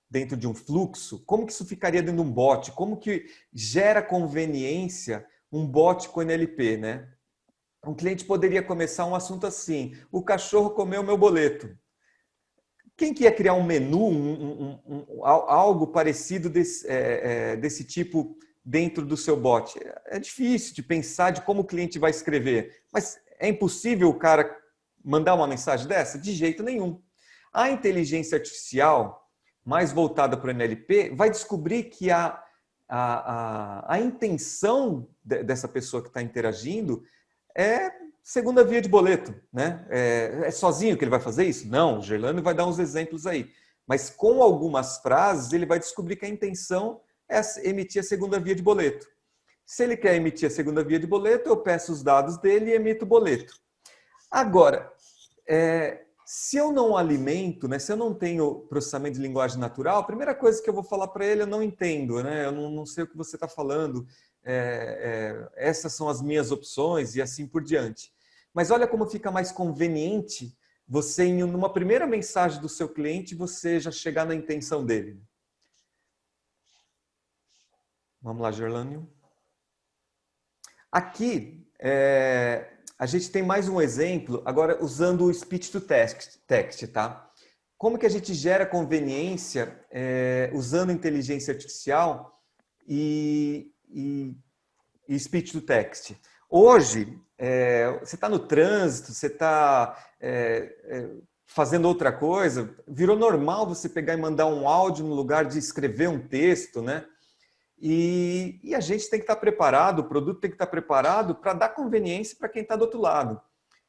dentro de um fluxo, como que isso ficaria dentro de um bot? Como que gera conveniência um bot com NLP, né? Um cliente poderia começar um assunto assim: o cachorro comeu meu boleto. Quem que ia criar um menu, algo parecido desse tipo dentro do seu bot? É difícil de pensar de como o cliente vai escrever, mas é impossível o cara mandar uma mensagem dessa? De jeito nenhum. A inteligência artificial, mais voltada para o NLP, vai descobrir que a intenção dessa pessoa que está interagindo é segunda via de boleto, né? É sozinho que ele vai fazer isso? Não, o Gerlano vai dar uns exemplos aí. Mas com algumas frases, ele vai descobrir que a intenção é emitir a segunda via de boleto. Se ele quer emitir a segunda via de boleto, eu peço os dados dele e emito o boleto. Agora, se eu não alimento, né, se eu não tenho processamento de linguagem natural, a primeira coisa que eu vou falar para ele, eu não entendo, né? Eu não sei o que você está falando, essas são as minhas opções e assim por diante. Mas olha como fica mais conveniente você, numa primeira mensagem do seu cliente, você já chegar na intenção dele. Vamos lá, Gerlânio. Aqui, a gente tem mais um exemplo, agora usando o speech to text, tá? Como que a gente gera conveniência usando inteligência artificial e speech to text? Hoje, você está no trânsito, você está fazendo outra coisa, virou normal você pegar e mandar um áudio no lugar de escrever um texto, né? E a gente tem que estar preparado, o produto tem que estar preparado para dar conveniência para quem está do outro lado.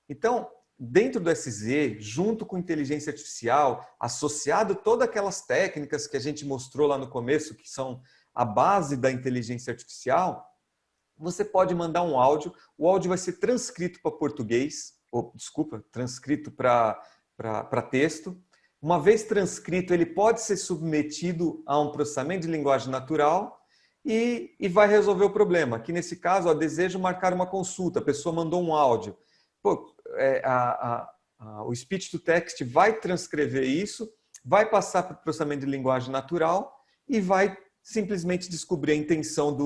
Então, dentro do SZ, junto com inteligência artificial, associado todas aquelas técnicas que a gente mostrou lá no começo, que são a base da inteligência artificial, você pode mandar um áudio, o áudio vai ser transcrito para português, transcrito para texto. Uma vez transcrito, ele pode ser submetido a um processamento de linguagem natural e vai resolver o problema. Aqui nesse caso, desejo marcar uma consulta, a pessoa mandou um áudio. O speech to text vai transcrever isso, vai passar para o processamento de linguagem natural e vai simplesmente descobrir a intenção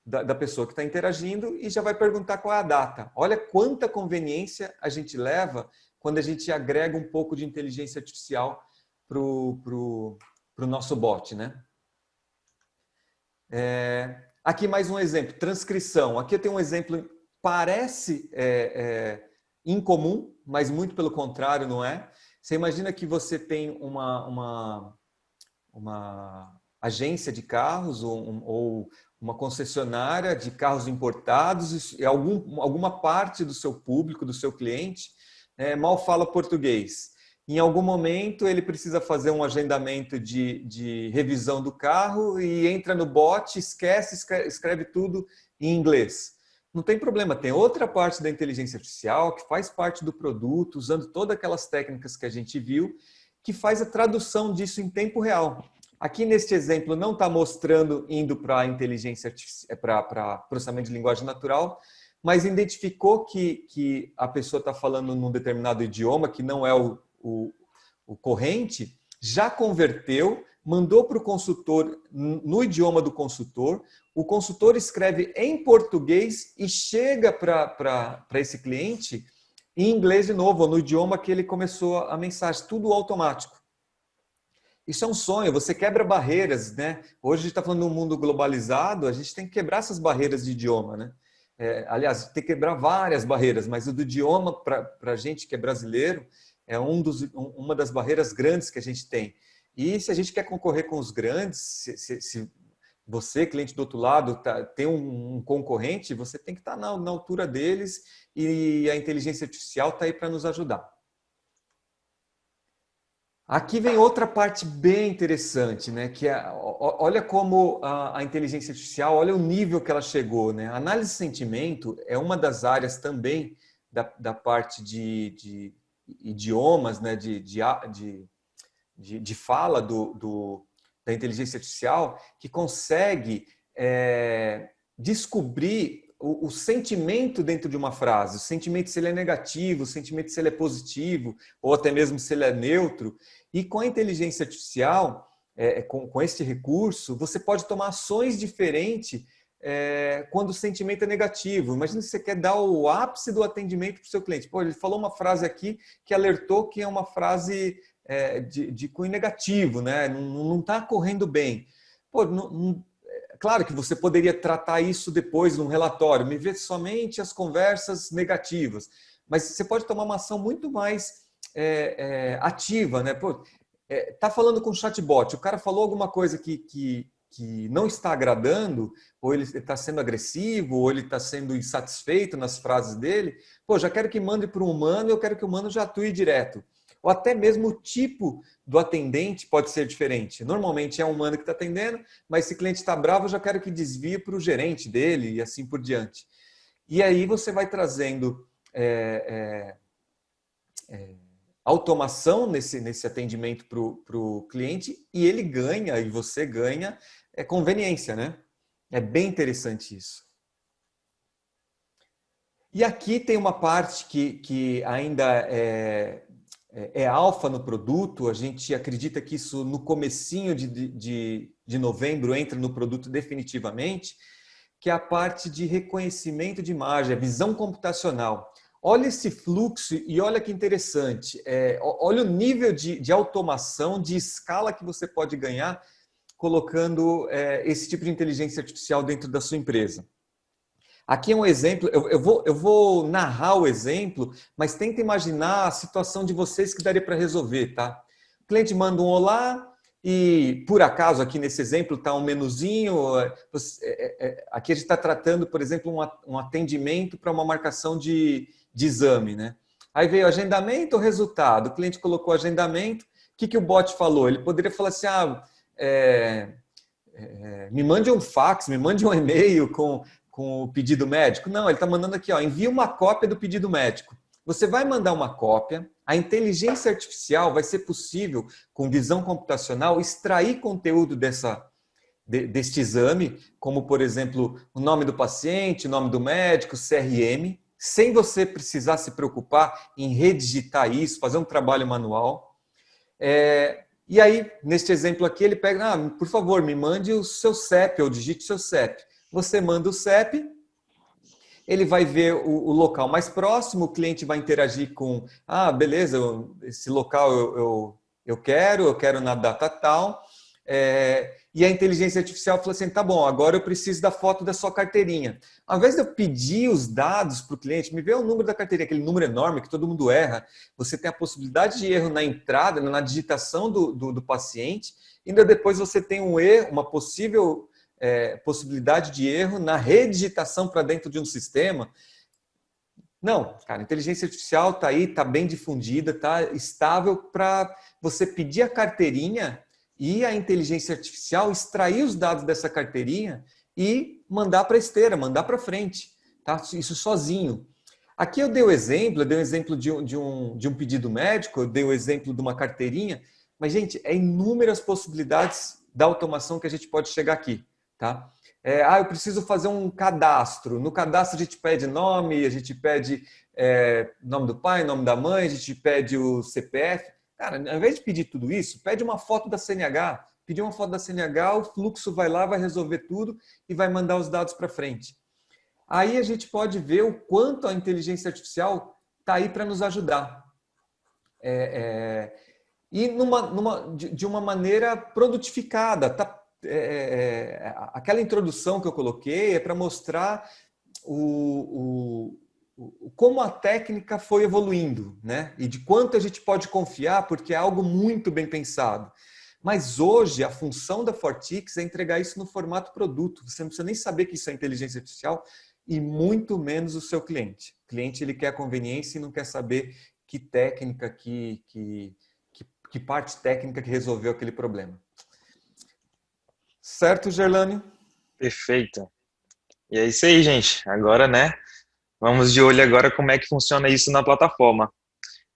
da pessoa que está interagindo e já vai perguntar qual é a data. Olha quanta conveniência a gente leva quando a gente agrega um pouco de inteligência artificial para o nosso bot, né? Aqui mais um exemplo, transcrição. Aqui eu tenho um exemplo, parece incomum, mas muito pelo contrário, não é? Você imagina que você tem uma agência de carros ou uma concessionária de carros importados e alguma parte do seu público, do seu cliente, mal fala português. Em algum momento ele precisa fazer um agendamento de revisão do carro e entra no bot, escreve tudo em inglês. Não tem problema, tem outra parte da inteligência artificial que faz parte do produto, usando todas aquelas técnicas que a gente viu, que faz a tradução disso em tempo real. Aqui neste exemplo não está mostrando indo para a inteligência artificial, para processamento de linguagem natural, mas identificou que a pessoa está falando num determinado idioma que não é o corrente, já converteu, mandou para o consultor no idioma do consultor, o consultor escreve em português e chega para esse cliente em inglês de novo, ou no idioma que ele começou a mensagem, tudo automático. Isso é um sonho, você quebra barreiras, né? Hoje a gente está falando de um mundo globalizado, a gente tem que quebrar essas barreiras de idioma, né? Aliás, tem que quebrar várias barreiras, mas o do idioma, para a gente que é brasileiro, é uma das barreiras grandes que a gente tem. E se a gente quer concorrer com os grandes, se você, cliente do outro lado, tem um concorrente, você tem que estar na altura deles e a inteligência artificial está aí para nos ajudar. Aqui vem outra parte bem interessante, né? Que olha como a inteligência artificial, olha o nível que ela chegou, né? A análise de sentimento é uma das áreas também da parte de idiomas, né? De fala da inteligência artificial, que consegue descobrir o sentimento dentro de uma frase, o sentimento se ele é negativo, o sentimento se ele é positivo, ou até mesmo se ele é neutro. E com a inteligência artificial, com este recurso, você pode tomar ações diferentes quando o sentimento é negativo. Imagina se você quer dar o ápice do atendimento para o seu cliente. Pô, ele falou uma frase aqui que alertou que é uma frase de cunho negativo, né? Não está correndo bem. Pô, claro que você poderia tratar isso depois num relatório, me ver somente as conversas negativas, mas você pode tomar uma ação muito mais ativa, né? Pô, tá falando com o chatbot, o cara falou alguma coisa que não está agradando, ou ele está sendo agressivo, ou ele está sendo insatisfeito nas frases dele, pô, já quero que mande para um humano, eu quero que o humano já atue direto. Ou até mesmo o tipo do atendente pode ser diferente. Normalmente é um humano que está atendendo, mas se o cliente está bravo, eu já quero que desvie para o gerente dele e assim por diante. E aí você vai trazendo automação nesse atendimento para o cliente e ele ganha, e você ganha, conveniência, né? É bem interessante isso. E aqui tem uma parte que ainda é alfa no produto, a gente acredita que isso no comecinho de novembro entra no produto definitivamente, que é a parte de reconhecimento de imagem, a visão computacional. Olha esse fluxo e olha que interessante, olha o nível de automação, de escala que você pode ganhar colocando esse tipo de inteligência artificial dentro da sua empresa. Aqui é um exemplo, eu vou narrar o exemplo, mas tenta imaginar a situação de vocês que daria para resolver, tá? O cliente manda um olá e, por acaso, aqui nesse exemplo está um menuzinho. Aqui a gente está tratando, por exemplo, um atendimento para uma marcação de exame, né? Aí veio agendamento ou resultado? O cliente colocou agendamento. O que o bot falou? Ele poderia falar assim, me mande um fax, me mande um e-mail com o pedido médico. Não, ele está mandando aqui, envia uma cópia do pedido médico. Você vai mandar uma cópia, a inteligência artificial vai ser possível, com visão computacional, extrair conteúdo deste exame, como, por exemplo, o nome do paciente, o nome do médico, CRM, sem você precisar se preocupar em redigitar isso, fazer um trabalho manual. E aí, neste exemplo aqui, ele pega, por favor, me mande o seu CEP, ou digite o seu CEP. Você manda o CEP, ele vai ver o local mais próximo, o cliente vai interagir com, beleza, esse local eu quero na data tal, e a inteligência artificial falou assim, tá bom, agora eu preciso da foto da sua carteirinha. Ao invés de eu pedir os dados para o cliente, me vê o número da carteirinha, aquele número enorme que todo mundo erra, você tem a possibilidade de erro na entrada, na digitação do paciente, ainda depois você tem um erro, uma possível possibilidade de erro na redigitação para dentro de um sistema. Não, cara, a inteligência artificial está aí, está bem difundida, está estável para você pedir a carteirinha e a inteligência artificial extrair os dados dessa carteirinha e mandar para a esteira, mandar para frente. Tá? Isso sozinho. Aqui eu dei o exemplo de um pedido médico, eu dei o exemplo de uma carteirinha, mas, gente, inúmeras possibilidades da automação que a gente pode chegar aqui. Tá? Eu preciso fazer um cadastro. No cadastro a gente pede nome, a gente pede nome do pai, nome da mãe, a gente pede o CPF. Cara, ao invés de pedir tudo isso, pede uma foto da CNH. Pedir uma foto da CNH, o fluxo vai lá, vai resolver tudo e vai mandar os dados para frente. Aí a gente pode ver o quanto a inteligência artificial está aí para nos ajudar. e de uma maneira produtificada. Aquela introdução que eu coloquei é para mostrar como a técnica foi evoluindo, né? E de quanto a gente pode confiar, porque é algo muito bem pensado. Mas hoje a função da Fortix é entregar isso no formato produto. Você não precisa nem saber que isso é inteligência artificial e muito menos o seu cliente. O cliente ele quer a conveniência e não quer saber que técnica, que parte técnica que resolveu aquele problema. Certo, Gerlane? Perfeito. E é isso aí, gente. Agora, né? Vamos de olho agora como é que funciona isso na plataforma.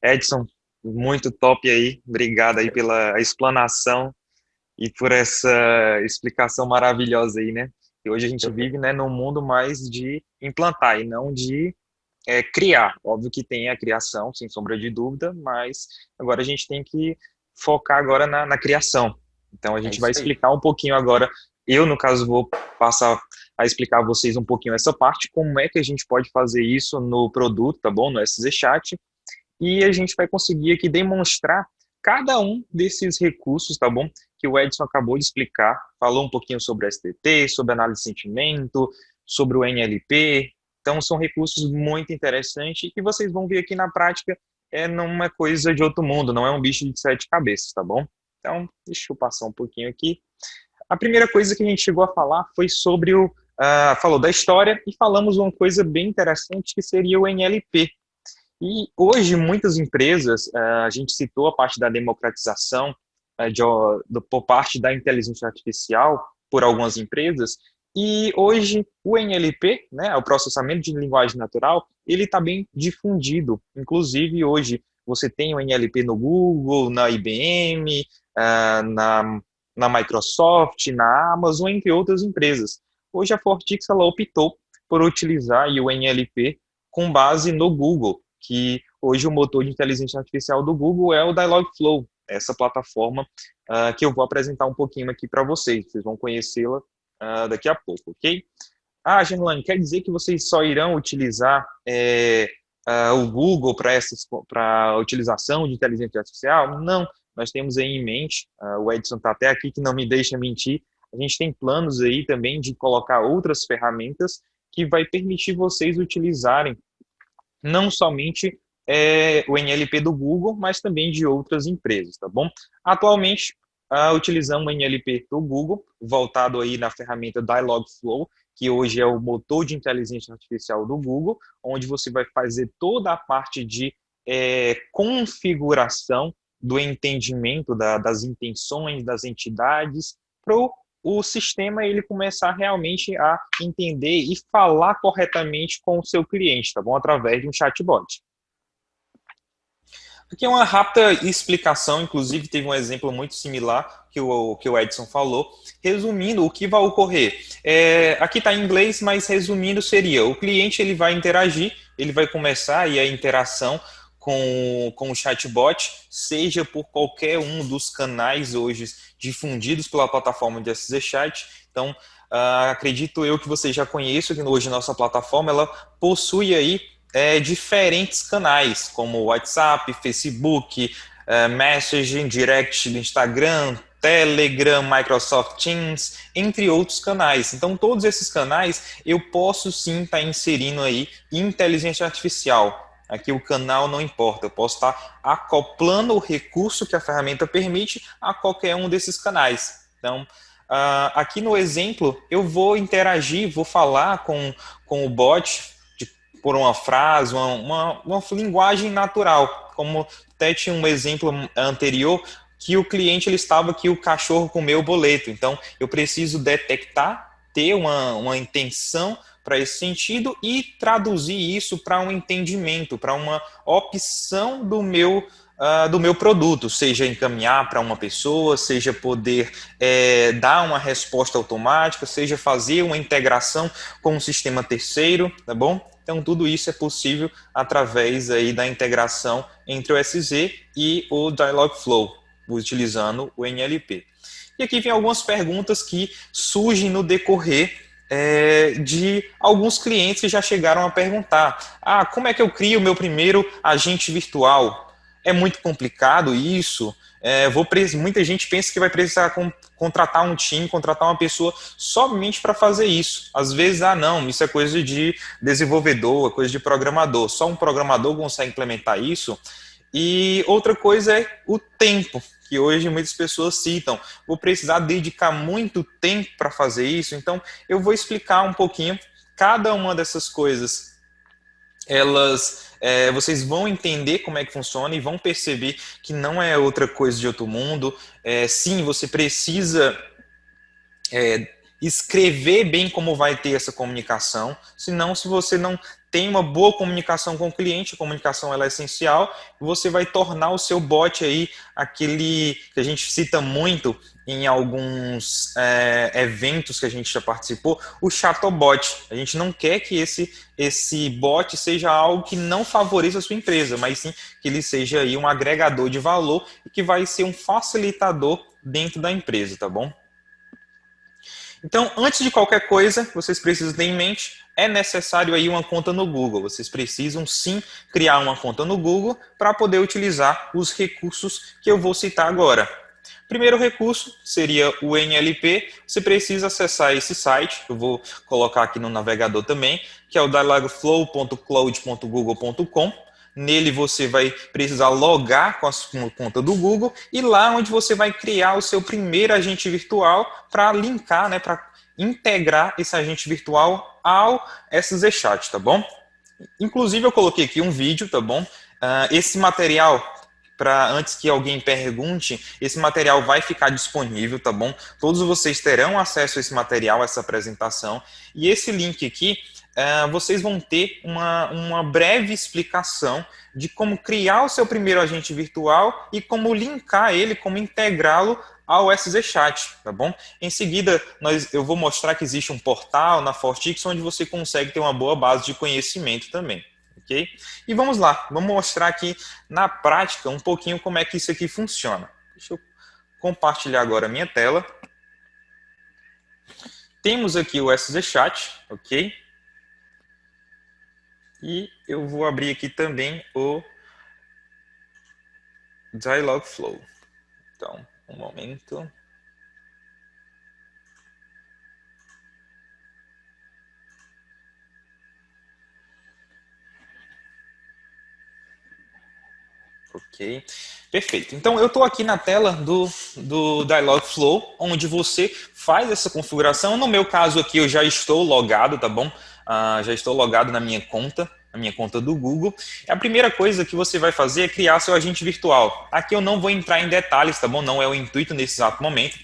Edson, muito top aí. Obrigado aí pela explanação e por essa explicação maravilhosa aí, né? E hoje a gente vive, né, num mundo mais de implantar e não de criar. Óbvio que tem a criação, sem sombra de dúvida, mas agora a gente tem que focar agora na criação. Então a gente vai explicar um pouquinho agora. Eu, no caso, vou passar a explicar a vocês um pouquinho essa parte, como é que a gente pode fazer isso no produto, tá bom? No SZ Chat. E a gente vai conseguir aqui demonstrar cada um desses recursos, tá bom? Que o Edson acabou de explicar. Falou um pouquinho sobre STT, sobre análise de sentimento, sobre o NLP. Então, são recursos muito interessantes e vocês vão ver aqui na prática numa coisa de outro mundo, não é um bicho de 7 cabeças, tá bom? Então, deixa eu passar um pouquinho aqui. A primeira coisa que a gente chegou a falar foi sobre falou da história e falamos uma coisa bem interessante que seria o NLP. E hoje muitas empresas, a gente citou a parte da democratização por parte da inteligência artificial por algumas empresas, e hoje o NLP, né, o processamento de linguagem natural, ele está bem difundido. Inclusive hoje você tem o NLP no Google, na IBM, na Microsoft, na Amazon, entre outras empresas. Hoje a Fortix ela optou por utilizar o NLP com base no Google, que hoje o motor de inteligência artificial do Google é o Dialogflow, essa plataforma que eu vou apresentar um pouquinho aqui para vocês. Vocês vão conhecê-la daqui a pouco, ok? Gerlane, quer dizer que vocês só irão utilizar o Google para a utilização de inteligência artificial? Não, nós temos aí em mente, o Edson está até aqui que não me deixa mentir, a gente tem planos aí também de colocar outras ferramentas que vai permitir vocês utilizarem não somente o NLP do Google, mas também de outras empresas, tá bom? Atualmente, utilizamos o NLP do Google, voltado aí na ferramenta Dialogflow, que hoje é o motor de inteligência artificial do Google, onde você vai fazer toda a parte de configuração do entendimento das intenções das entidades para o sistema ele começar realmente a entender e falar corretamente com o seu cliente, tá bom? Através de um chatbot. Aqui é uma rápida explicação, inclusive teve um exemplo muito similar que o Edson falou. Resumindo, o que vai ocorrer? Aqui está em inglês, mas resumindo seria, o cliente ele vai interagir, ele vai começar aí a interação com o chatbot, seja por qualquer um dos canais hoje difundidos pela plataforma de SZ Chat. Então, acredito eu que vocês já conheçam que hoje nossa plataforma ela possui aí diferentes canais, como WhatsApp, Facebook, Messaging, Direct do Instagram, Telegram, Microsoft Teams, entre outros canais. Então, todos esses canais eu posso sim estar inserindo aí inteligência artificial. Aqui o canal não importa, eu posso estar acoplando o recurso que a ferramenta permite a qualquer um desses canais. Então, aqui no exemplo, eu vou interagir, vou falar com o bot por uma frase, uma linguagem natural. Como até tinha um exemplo anterior, que o cliente ele estava que o cachorro comeu o boleto. Então, eu preciso detectar, ter uma intenção para esse sentido e traduzir isso para um entendimento, para uma opção do meu produto, seja encaminhar para uma pessoa, seja poder dar uma resposta automática, seja fazer uma integração com um sistema terceiro, tá bom? Então, tudo isso é possível através aí da integração entre o SZ e o Dialogflow, utilizando o NLP. E aqui vem algumas perguntas que surgem no decorrer de alguns clientes que já chegaram a perguntar: como é que eu crio o meu primeiro agente virtual? é muito complicado isso, muita gente pensa que vai precisar contratar um time, contratar uma pessoa somente para fazer isso. Às vezes, não, isso é coisa de desenvolvedor, é coisa de programador. Só um programador consegue implementar isso. E outra coisa é o tempo, que hoje muitas pessoas citam. Vou precisar dedicar muito tempo para fazer isso, então eu vou explicar um pouquinho cada uma dessas coisas. Vocês vão entender como é que funciona e vão perceber que não é outra coisa de outro mundo. Sim, você precisa escrever bem como vai ter essa comunicação, senão se você não tem uma boa comunicação com o cliente, a comunicação ela é essencial, você vai tornar o seu bot aí aquele que a gente cita muito em alguns eventos que a gente já participou, o chatbot. A gente não quer que esse bot seja algo que não favoreça a sua empresa, mas sim que ele seja aí um agregador de valor e que vai ser um facilitador dentro da empresa, tá bom? Então, antes de qualquer coisa, vocês precisam ter em mente, é necessário aí uma conta no Google. Vocês precisam sim criar uma conta no Google para poder utilizar os recursos que eu vou citar agora. Primeiro recurso seria o NLP. Você precisa acessar esse site, eu vou colocar aqui no navegador também, que é o dialogflow.cloud.google.com. Nele você vai precisar logar com a sua conta do Google e lá onde você vai criar o seu primeiro agente virtual para linkar, né, para integrar esse agente virtual ao SZChat, tá bom? Inclusive eu coloquei aqui um vídeo, tá bom? Esse material, antes que alguém pergunte, esse material vai ficar disponível, tá bom? Todos vocês terão acesso a esse material, a essa apresentação. E esse link aqui, vocês vão ter uma breve explicação de como criar o seu primeiro agente virtual e como linkar ele, como integrá-lo ao SZChat, tá bom? Em seguida, eu vou mostrar que existe um portal na Fortix onde você consegue ter uma boa base de conhecimento também. Okay? E vamos lá, vamos mostrar aqui na prática um pouquinho como é que isso aqui funciona. Deixa eu compartilhar agora a minha tela. Temos aqui o SZChat, ok? E eu vou abrir aqui também o Dialogflow. Então, um momento. Ok, perfeito. Então, eu estou aqui na tela do Dialogflow, onde você faz essa configuração. No meu caso aqui, eu já estou logado, tá bom? Já estou logado na minha conta do Google. A primeira coisa que você vai fazer é criar seu agente virtual. Aqui eu não vou entrar em detalhes, tá bom? Não é o intuito nesse exato momento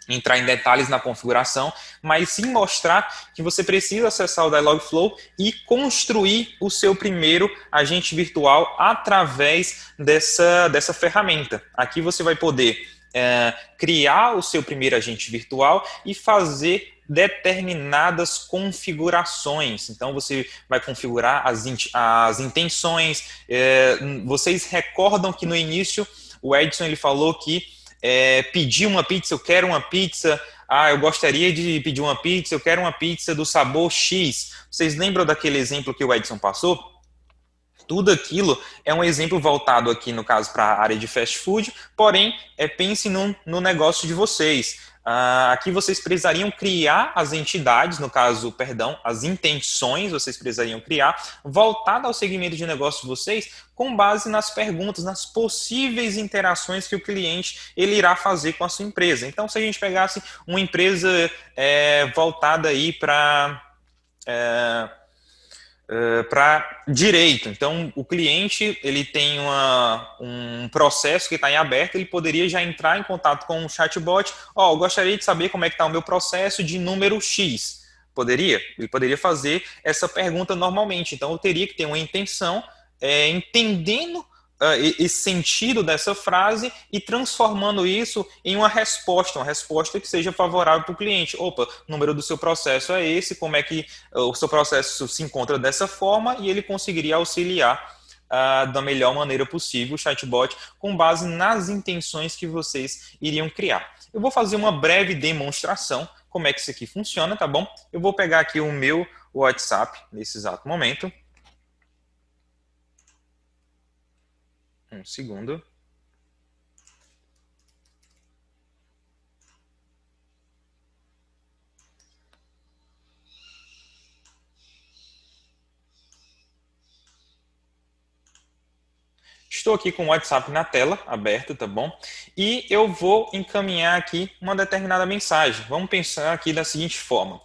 entrar em detalhes na configuração, mas sim mostrar que você precisa acessar o Dialogflow e construir o seu primeiro agente virtual através dessa ferramenta. Aqui você vai poder criar o seu primeiro agente virtual e fazer determinadas configurações. Então, você vai configurar as intenções. Vocês recordam que no início o Edson ele falou que pedir uma pizza, eu quero uma pizza, eu gostaria de pedir uma pizza, eu quero uma pizza do sabor X. Vocês lembram daquele exemplo que o Edson passou? Tudo aquilo é um exemplo voltado aqui, no caso, para a área de fast food, porém, pense no negócio de vocês. Aqui vocês precisariam criar as entidades, no caso, perdão, as intenções vocês precisariam criar, voltada ao segmento de negócio de vocês, com base nas perguntas, nas possíveis interações que o cliente ele irá fazer com a sua empresa. Então, se a gente pegasse uma empresa voltada aí para direito. Então, o cliente ele tem um processo que está em aberto, ele poderia já entrar em contato com um chatbot. Eu gostaria de saber como é que está o meu processo de número X. Ele poderia fazer essa pergunta normalmente. Então, eu teria que ter uma intenção, entendendo esse sentido dessa frase e transformando isso em uma resposta que seja favorável para o cliente. Opa, o número do seu processo é esse, como é que o seu processo se encontra dessa forma, e ele conseguiria auxiliar da melhor maneira possível o chatbot com base nas intenções que vocês iriam criar. Eu vou fazer uma breve demonstração como é que isso aqui funciona, tá bom? Eu vou pegar aqui o meu WhatsApp nesse exato momento. Um segundo. Estou aqui com o WhatsApp na tela, aberto, tá bom? E eu vou encaminhar aqui uma determinada mensagem. Vamos pensar aqui da seguinte forma.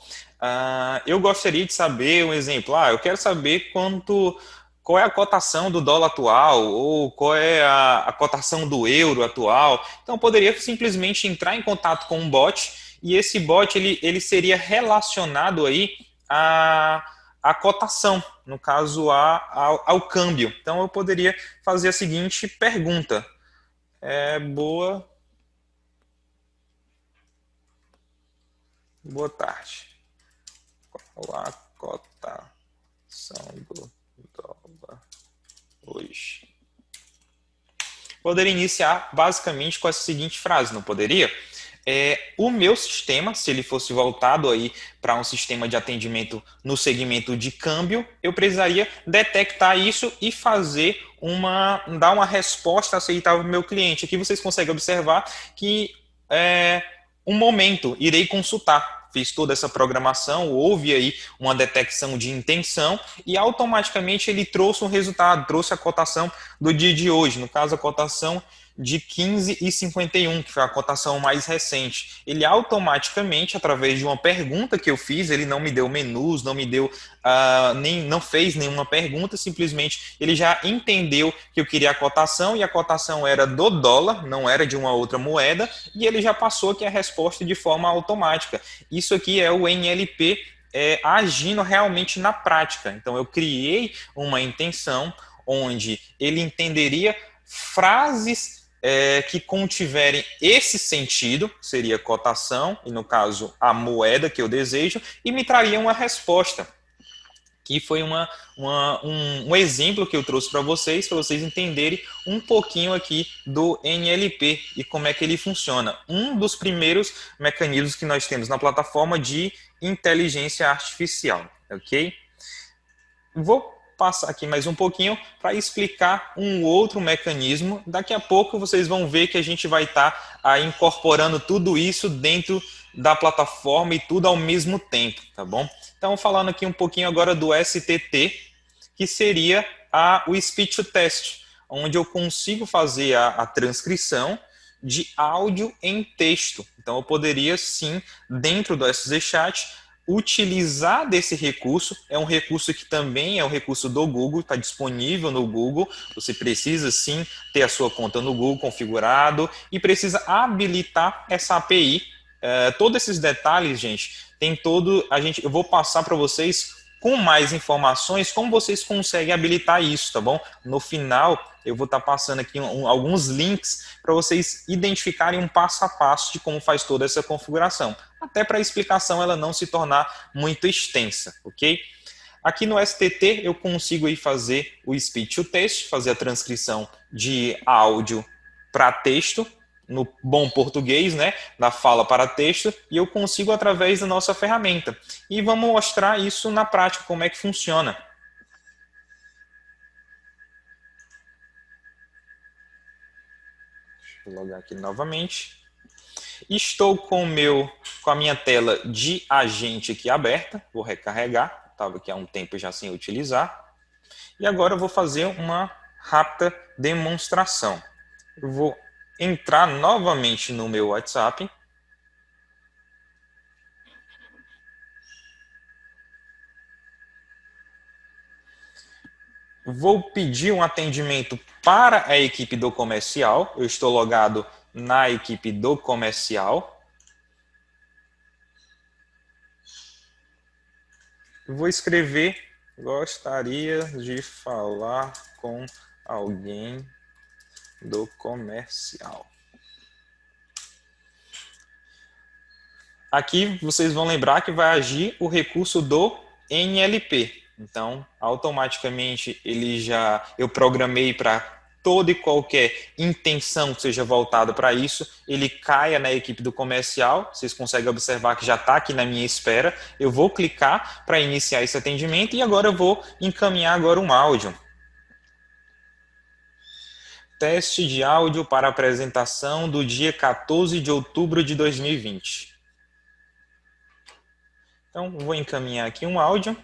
Eu gostaria de saber um exemplo. Eu quero saber qual é a cotação do dólar atual, ou qual é a cotação do euro atual. Então, eu poderia simplesmente entrar em contato com um bot, e esse bot ele seria relacionado aí a cotação, no caso ao câmbio. Então eu poderia fazer a seguinte pergunta. Boa tarde. Qual a cotação do dólar hoje? Poderia iniciar basicamente com essa seguinte frase, não poderia? O meu sistema, se ele fosse voltado aí para um sistema de atendimento no segmento de câmbio, eu precisaria detectar isso e dar uma resposta aceitável para o meu cliente. Aqui vocês conseguem observar que um momento irei consultar. Fiz toda essa programação, houve aí uma detecção de intenção e automaticamente ele trouxe um resultado, trouxe a cotação do dia de hoje, no caso a cotação de 15,51, que foi a cotação mais recente. Ele automaticamente, através de uma pergunta que eu fiz, ele não me deu menus, não me deu, não fez nenhuma pergunta, simplesmente ele já entendeu que eu queria a cotação e a cotação era do dólar, não era de uma outra moeda, e ele já passou aqui a resposta de forma automática. Isso aqui é o NLP agindo realmente na prática. Então eu criei uma intenção onde ele entenderia frases que contiverem esse sentido, seria cotação, e no caso a moeda que eu desejo, e me traria uma resposta. Que foi um exemplo que eu trouxe para vocês entenderem um pouquinho aqui do NLP e como é que ele funciona. Um dos primeiros mecanismos que nós temos na plataforma de inteligência artificial, ok? Vou passar aqui mais um pouquinho para explicar um outro mecanismo. Daqui a pouco vocês vão ver que a gente vai estar incorporando tudo isso dentro da plataforma e tudo ao mesmo tempo, tá bom? Então, falando aqui um pouquinho agora do STT, que seria o Speech to Text, onde eu consigo fazer a transcrição de áudio em texto. Então, eu poderia, sim, dentro do SZ Chat, utilizar desse recurso. É um recurso que também é um recurso do Google, está disponível no Google. Você precisa sim ter a sua conta no Google configurado e precisa habilitar essa API. Todos esses detalhes, gente, eu vou passar para vocês com mais informações como vocês conseguem habilitar isso, tá bom? No final eu vou estar passando aqui alguns links para vocês identificarem um passo a passo de como faz toda essa configuração, até para a explicação ela não se tornar muito extensa, ok? Aqui no STT eu consigo aí fazer o Speech to Text, fazer a transcrição de áudio para texto, no bom português, né, da fala para texto, e eu consigo através da nossa ferramenta. E vamos mostrar isso na prática, como é que funciona. Deixa eu logar aqui novamente. Estou com a minha tela de agente aqui aberta, vou recarregar, estava aqui há um tempo já sem utilizar. E agora eu vou fazer uma rápida demonstração. Eu vou entrar novamente no meu WhatsApp. Vou pedir um atendimento para a equipe do comercial. Eu estou logado na equipe do comercial. Vou escrever: gostaria de falar com alguém do comercial. Aqui vocês vão lembrar que vai agir o recurso do NLP. Então, automaticamente eu programei para toda e qualquer intenção que seja voltada para isso, ele caia na equipe do comercial. Vocês conseguem observar que já está aqui na minha espera. Eu vou clicar para iniciar esse atendimento e agora eu vou encaminhar agora um áudio. Teste de áudio para apresentação do dia 14 de outubro de 2020. Então, vou encaminhar aqui um áudio.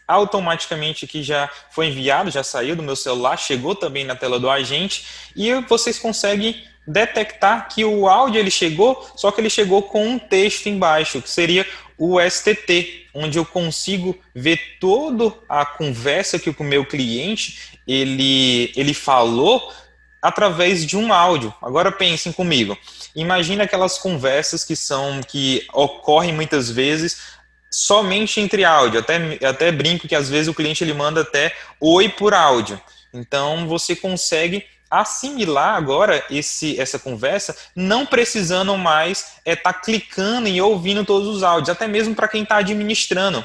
Automaticamente aqui já foi enviado, já saiu do meu celular, chegou também na tela do agente e vocês conseguem detectar que o áudio ele chegou, só que ele chegou com um texto embaixo, que seria o STT, onde eu consigo ver toda a conversa que o meu cliente ele falou através de um áudio. Agora pensem comigo. Imagina aquelas conversas que ocorrem muitas vezes somente entre áudio. Até brinco que às vezes o cliente ele manda até oi por áudio. Então você consegue assimilar agora essa conversa, não precisando mais estar clicando e ouvindo todos os áudios, até mesmo para quem está administrando.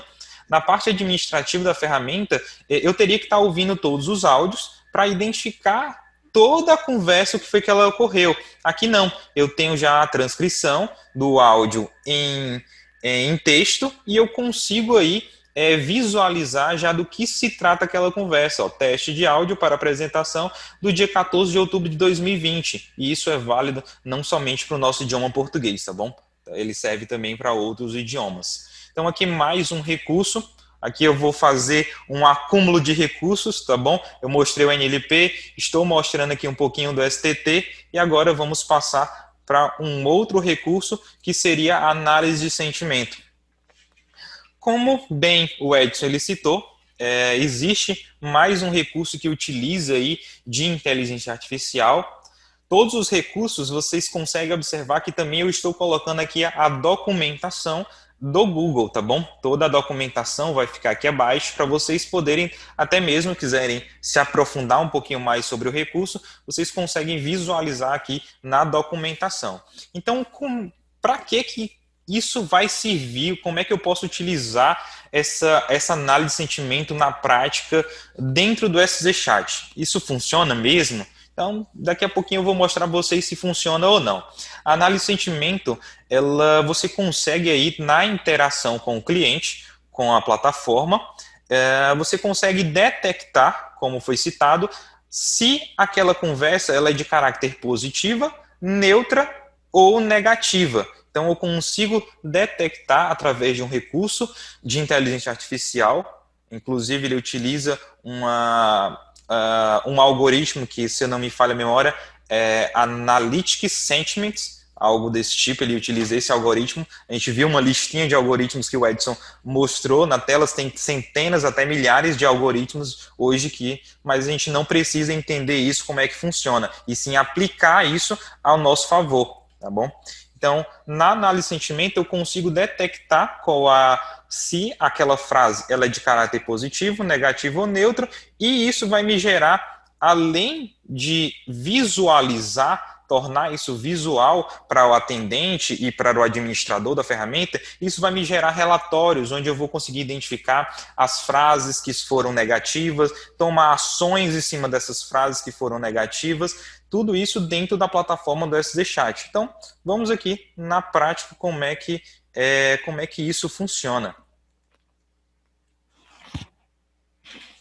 Na parte administrativa da ferramenta, eu teria que estar ouvindo todos os áudios para identificar toda a conversa, o que foi que ela ocorreu. Aqui não, eu tenho já a transcrição do áudio em texto e eu consigo aí visualizar já do que se trata aquela conversa. Ó, teste de áudio para apresentação do dia 14 de outubro de 2020. E isso é válido não somente para o nosso idioma português, tá bom? Ele serve também para outros idiomas. Então aqui mais um recurso. Aqui eu vou fazer um acúmulo de recursos, tá bom? Eu mostrei o NLP, estou mostrando aqui um pouquinho do STT e agora vamos passar para um outro recurso que seria a análise de sentimento. Como bem o Edson ele citou, existe mais um recurso que utiliza aí de inteligência artificial. Todos os recursos vocês conseguem observar que também eu estou colocando aqui a documentação do Google, tá bom? Toda a documentação vai ficar aqui abaixo para vocês poderem, até mesmo quiserem se aprofundar um pouquinho mais sobre o recurso, vocês conseguem visualizar aqui na documentação. Então, para que isso vai servir? Como é que eu posso utilizar essa análise de sentimento na prática dentro do SZ Chat? Isso funciona mesmo? Então, daqui a pouquinho eu vou mostrar para vocês se funciona ou não. A análise de sentimento, você consegue aí na interação com o cliente, com a plataforma, você consegue detectar, como foi citado, se aquela conversa ela é de caráter positiva, neutra ou negativa. Então, eu consigo detectar através de um recurso de inteligência artificial, inclusive ele utiliza um algoritmo que, se eu não me falha a memória, é Analytic Sentiments, algo desse tipo, ele utiliza esse algoritmo. A gente viu uma listinha de algoritmos que o Edson mostrou na tela, tem centenas até milhares de algoritmos hoje mas a gente não precisa entender isso, como é que funciona, e sim aplicar isso ao nosso favor, tá bom? Então, na análise de sentimento, eu consigo detectar se aquela frase ela é de caráter positivo, negativo ou neutro, e isso vai me gerar, além de visualizar, tornar isso visual para o atendente e para o administrador da ferramenta, isso vai me gerar relatórios, onde eu vou conseguir identificar as frases que foram negativas, tomar ações em cima dessas frases que foram negativas, tudo isso dentro da plataforma do SZ Chat. Então, vamos aqui na prática como é que isso funciona.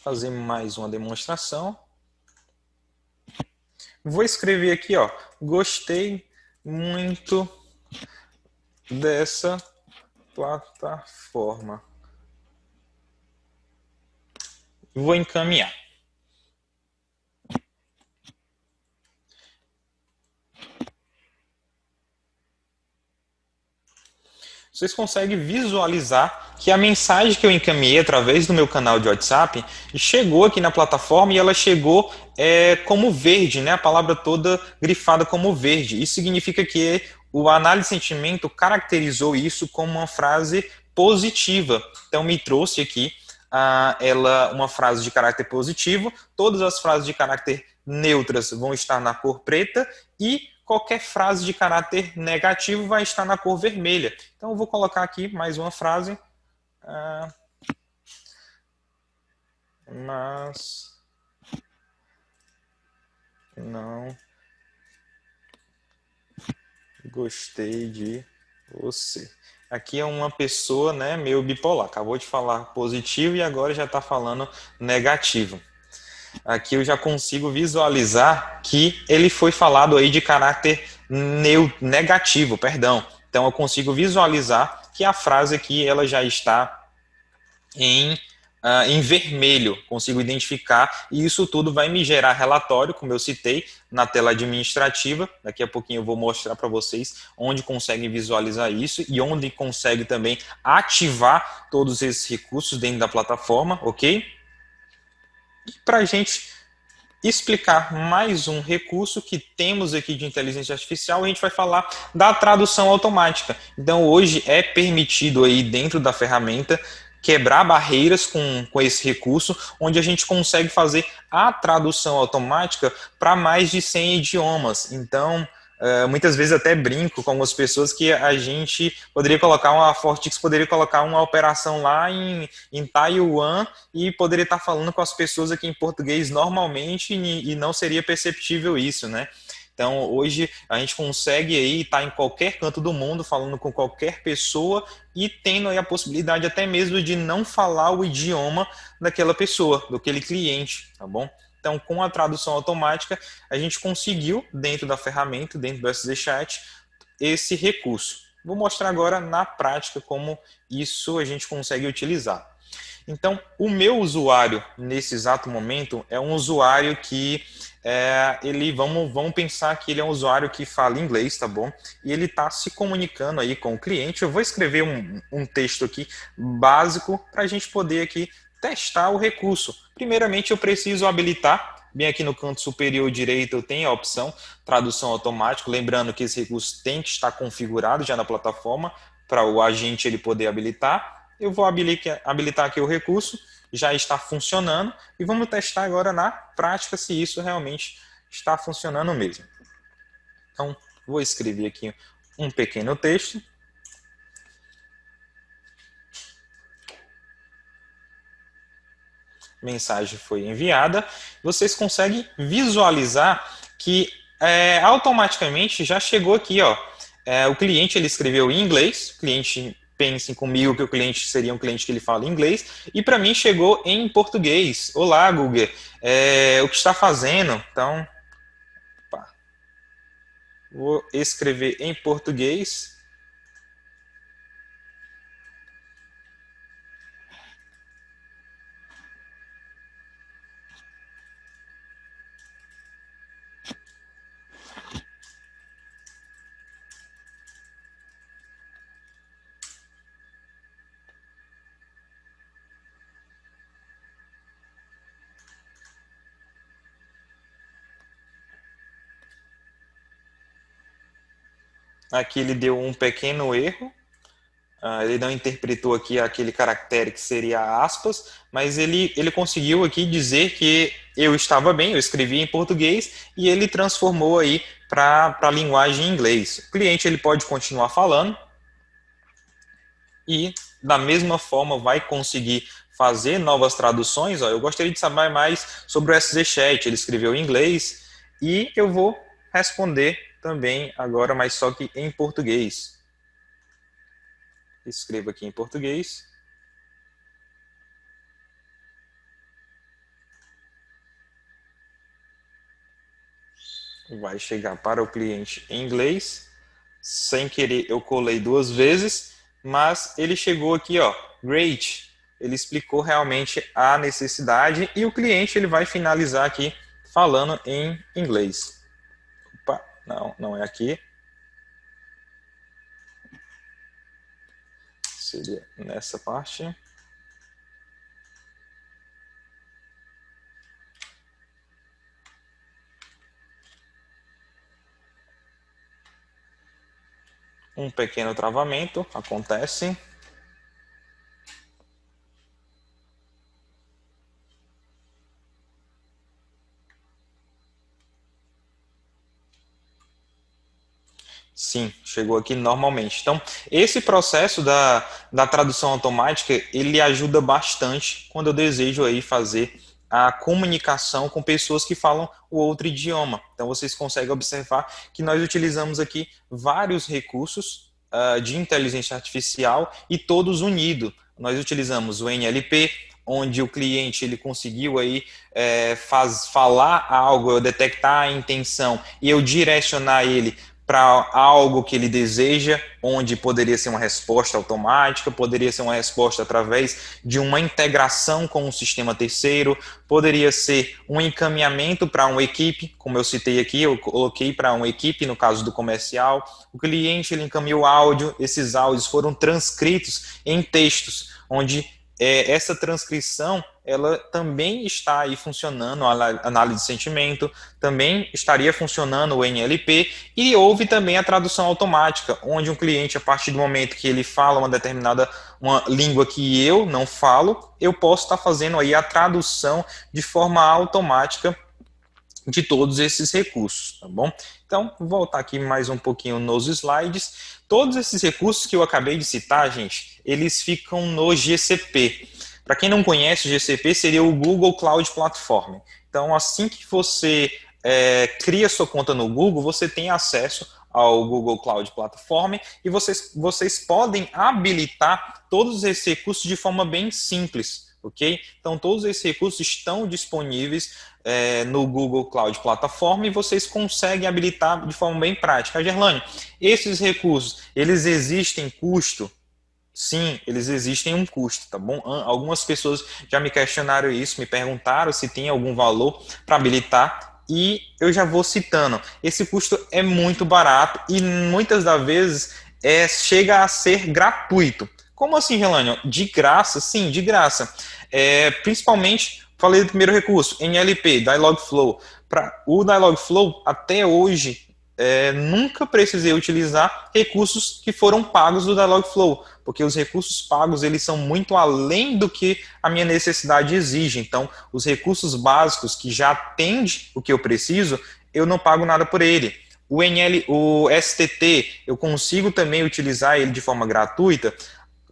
Fazer mais uma demonstração. Vou escrever aqui, ó, gostei muito dessa plataforma. Vou encaminhar. Vocês conseguem visualizar que a mensagem que eu encaminhei através do meu canal de WhatsApp chegou aqui na plataforma e ela chegou como verde, né? A palavra toda grifada como verde. Isso significa que o análise de sentimento caracterizou isso como uma frase positiva. Então me trouxe aqui uma frase de caráter positivo. Todas as frases de caráter neutras vão estar na cor preta e qualquer frase de caráter negativo vai estar na cor vermelha. Então, eu vou colocar aqui mais uma frase. Mas não gostei de você. Aqui é uma pessoa, né, meio bipolar. Acabou de falar positivo e agora já está falando negativo. aqui eu já consigo visualizar que ele foi falado aí de caráter negativo, perdão. Então eu consigo visualizar que a frase aqui ela já está em vermelho, consigo identificar, e isso tudo vai me gerar relatório, como eu citei, na tela administrativa. Daqui a pouquinho eu vou mostrar para vocês onde consegue visualizar isso e onde consegue também ativar todos esses recursos dentro da plataforma, ok? E para a gente explicar mais um recurso que temos aqui de inteligência artificial, a gente vai falar da tradução automática. Então, hoje é permitido aí dentro da ferramenta quebrar barreiras com esse recurso, onde a gente consegue fazer a tradução automática para mais de 100 idiomas. Então, muitas vezes até brinco com algumas pessoas que a gente poderia colocar a Fortix poderia colocar uma operação lá em Taiwan e poderia estar falando com as pessoas aqui em português normalmente e não seria perceptível isso, né? Então, hoje a gente consegue aí estar em qualquer canto do mundo, falando com qualquer pessoa e tendo aí a possibilidade até mesmo de não falar o idioma daquela pessoa, daquele cliente, tá bom? Então, com a tradução automática, a gente conseguiu, dentro da ferramenta, dentro do SZ Chat, esse recurso. Vou mostrar agora na prática como isso a gente consegue utilizar. Então, o meu usuário, nesse exato momento, é um usuário que vamos pensar que ele é um usuário que fala inglês, tá bom? E ele está se comunicando aí com o cliente. Eu vou escrever um texto aqui básico para a gente poder aqui testar o recurso. Primeiramente, eu preciso habilitar. Bem aqui no canto superior direito eu tenho a opção tradução automática. Lembrando que esse recurso tem que estar configurado já na plataforma para o agente ele poder habilitar. Eu vou habilitar aqui o recurso, já está funcionando e vamos testar agora na prática se isso realmente está funcionando mesmo. Então, vou escrever aqui um pequeno texto. Mensagem foi enviada. Vocês conseguem visualizar que automaticamente já chegou aqui, ó. O cliente ele escreveu em inglês, o cliente pensem comigo que o cliente seria um cliente que ele fala inglês, e para mim chegou em português. Olá, Google, o que está fazendo? Então, vou escrever em português. Aqui ele deu um pequeno erro. Ele não interpretou aqui aquele caractere que seria aspas, mas ele conseguiu aqui dizer que eu estava bem, eu escrevi em português e ele transformou aí para a linguagem em inglês. O cliente ele pode continuar falando e da mesma forma vai conseguir fazer novas traduções. Eu gostaria de saber mais sobre o SZ Chat, ele escreveu em inglês e eu vou responder também agora, mas só que em português. Escrevo aqui em português. Vai chegar para o cliente em inglês. Sem querer eu colei 2 vezes, mas ele chegou aqui, ó, great. Ele explicou realmente a necessidade e o cliente ele vai finalizar aqui falando em inglês. Opa, não é aqui. Seria nessa parte. Um pequeno travamento acontece. Sim, chegou aqui normalmente. Então, esse processo da tradução automática, ele ajuda bastante quando eu desejo aí fazer a comunicação com pessoas que falam o outro idioma. Então, vocês conseguem observar que nós utilizamos aqui vários recursos de inteligência artificial e todos unidos. Nós utilizamos o NLP, onde o cliente ele conseguiu aí falar algo, eu detectar a intenção e eu direcionar ele para algo que ele deseja, onde poderia ser uma resposta automática, poderia ser uma resposta através de uma integração com um sistema terceiro, poderia ser um encaminhamento para uma equipe, como eu citei aqui, eu coloquei para uma equipe no caso do comercial, o cliente ele encaminhou áudio, esses áudios foram transcritos em textos, onde essa transcrição ela também está aí funcionando, a análise de sentimento, também estaria funcionando o NLP, e houve também a tradução automática, onde um cliente, a partir do momento que ele fala uma língua que eu não falo, eu posso estar fazendo aí a tradução de forma automática de todos esses recursos, tá bom? Então, vou voltar aqui mais um pouquinho nos slides. Todos esses recursos que eu acabei de citar, gente, eles ficam no GCP. Para quem não conhece, o GCP seria o Google Cloud Platform. Então, assim que você cria sua conta no Google, você tem acesso ao Google Cloud Platform e vocês podem habilitar todos esses recursos de forma bem simples, ok? Então, todos esses recursos estão disponíveis no Google Cloud Platform e vocês conseguem habilitar de forma bem prática. Gerlane, esses recursos, eles existem custo? Sim, eles existem um custo, tá bom? Algumas pessoas já me questionaram isso, me perguntaram se tem algum valor para habilitar e eu já vou citando. Esse custo é muito barato e muitas das vezes chega a ser gratuito. Como assim, Gelane? De graça? Sim, de graça. Principalmente, falei do primeiro recurso, NLP, Dialogflow. O Dialogflow, até hoje, nunca precisei utilizar recursos que foram pagos do Dialogflow, porque os recursos pagos eles são muito além do que a minha necessidade exige. Então, os recursos básicos que já atendem o que eu preciso, eu não pago nada por ele. O STT, eu consigo também utilizar ele de forma gratuita?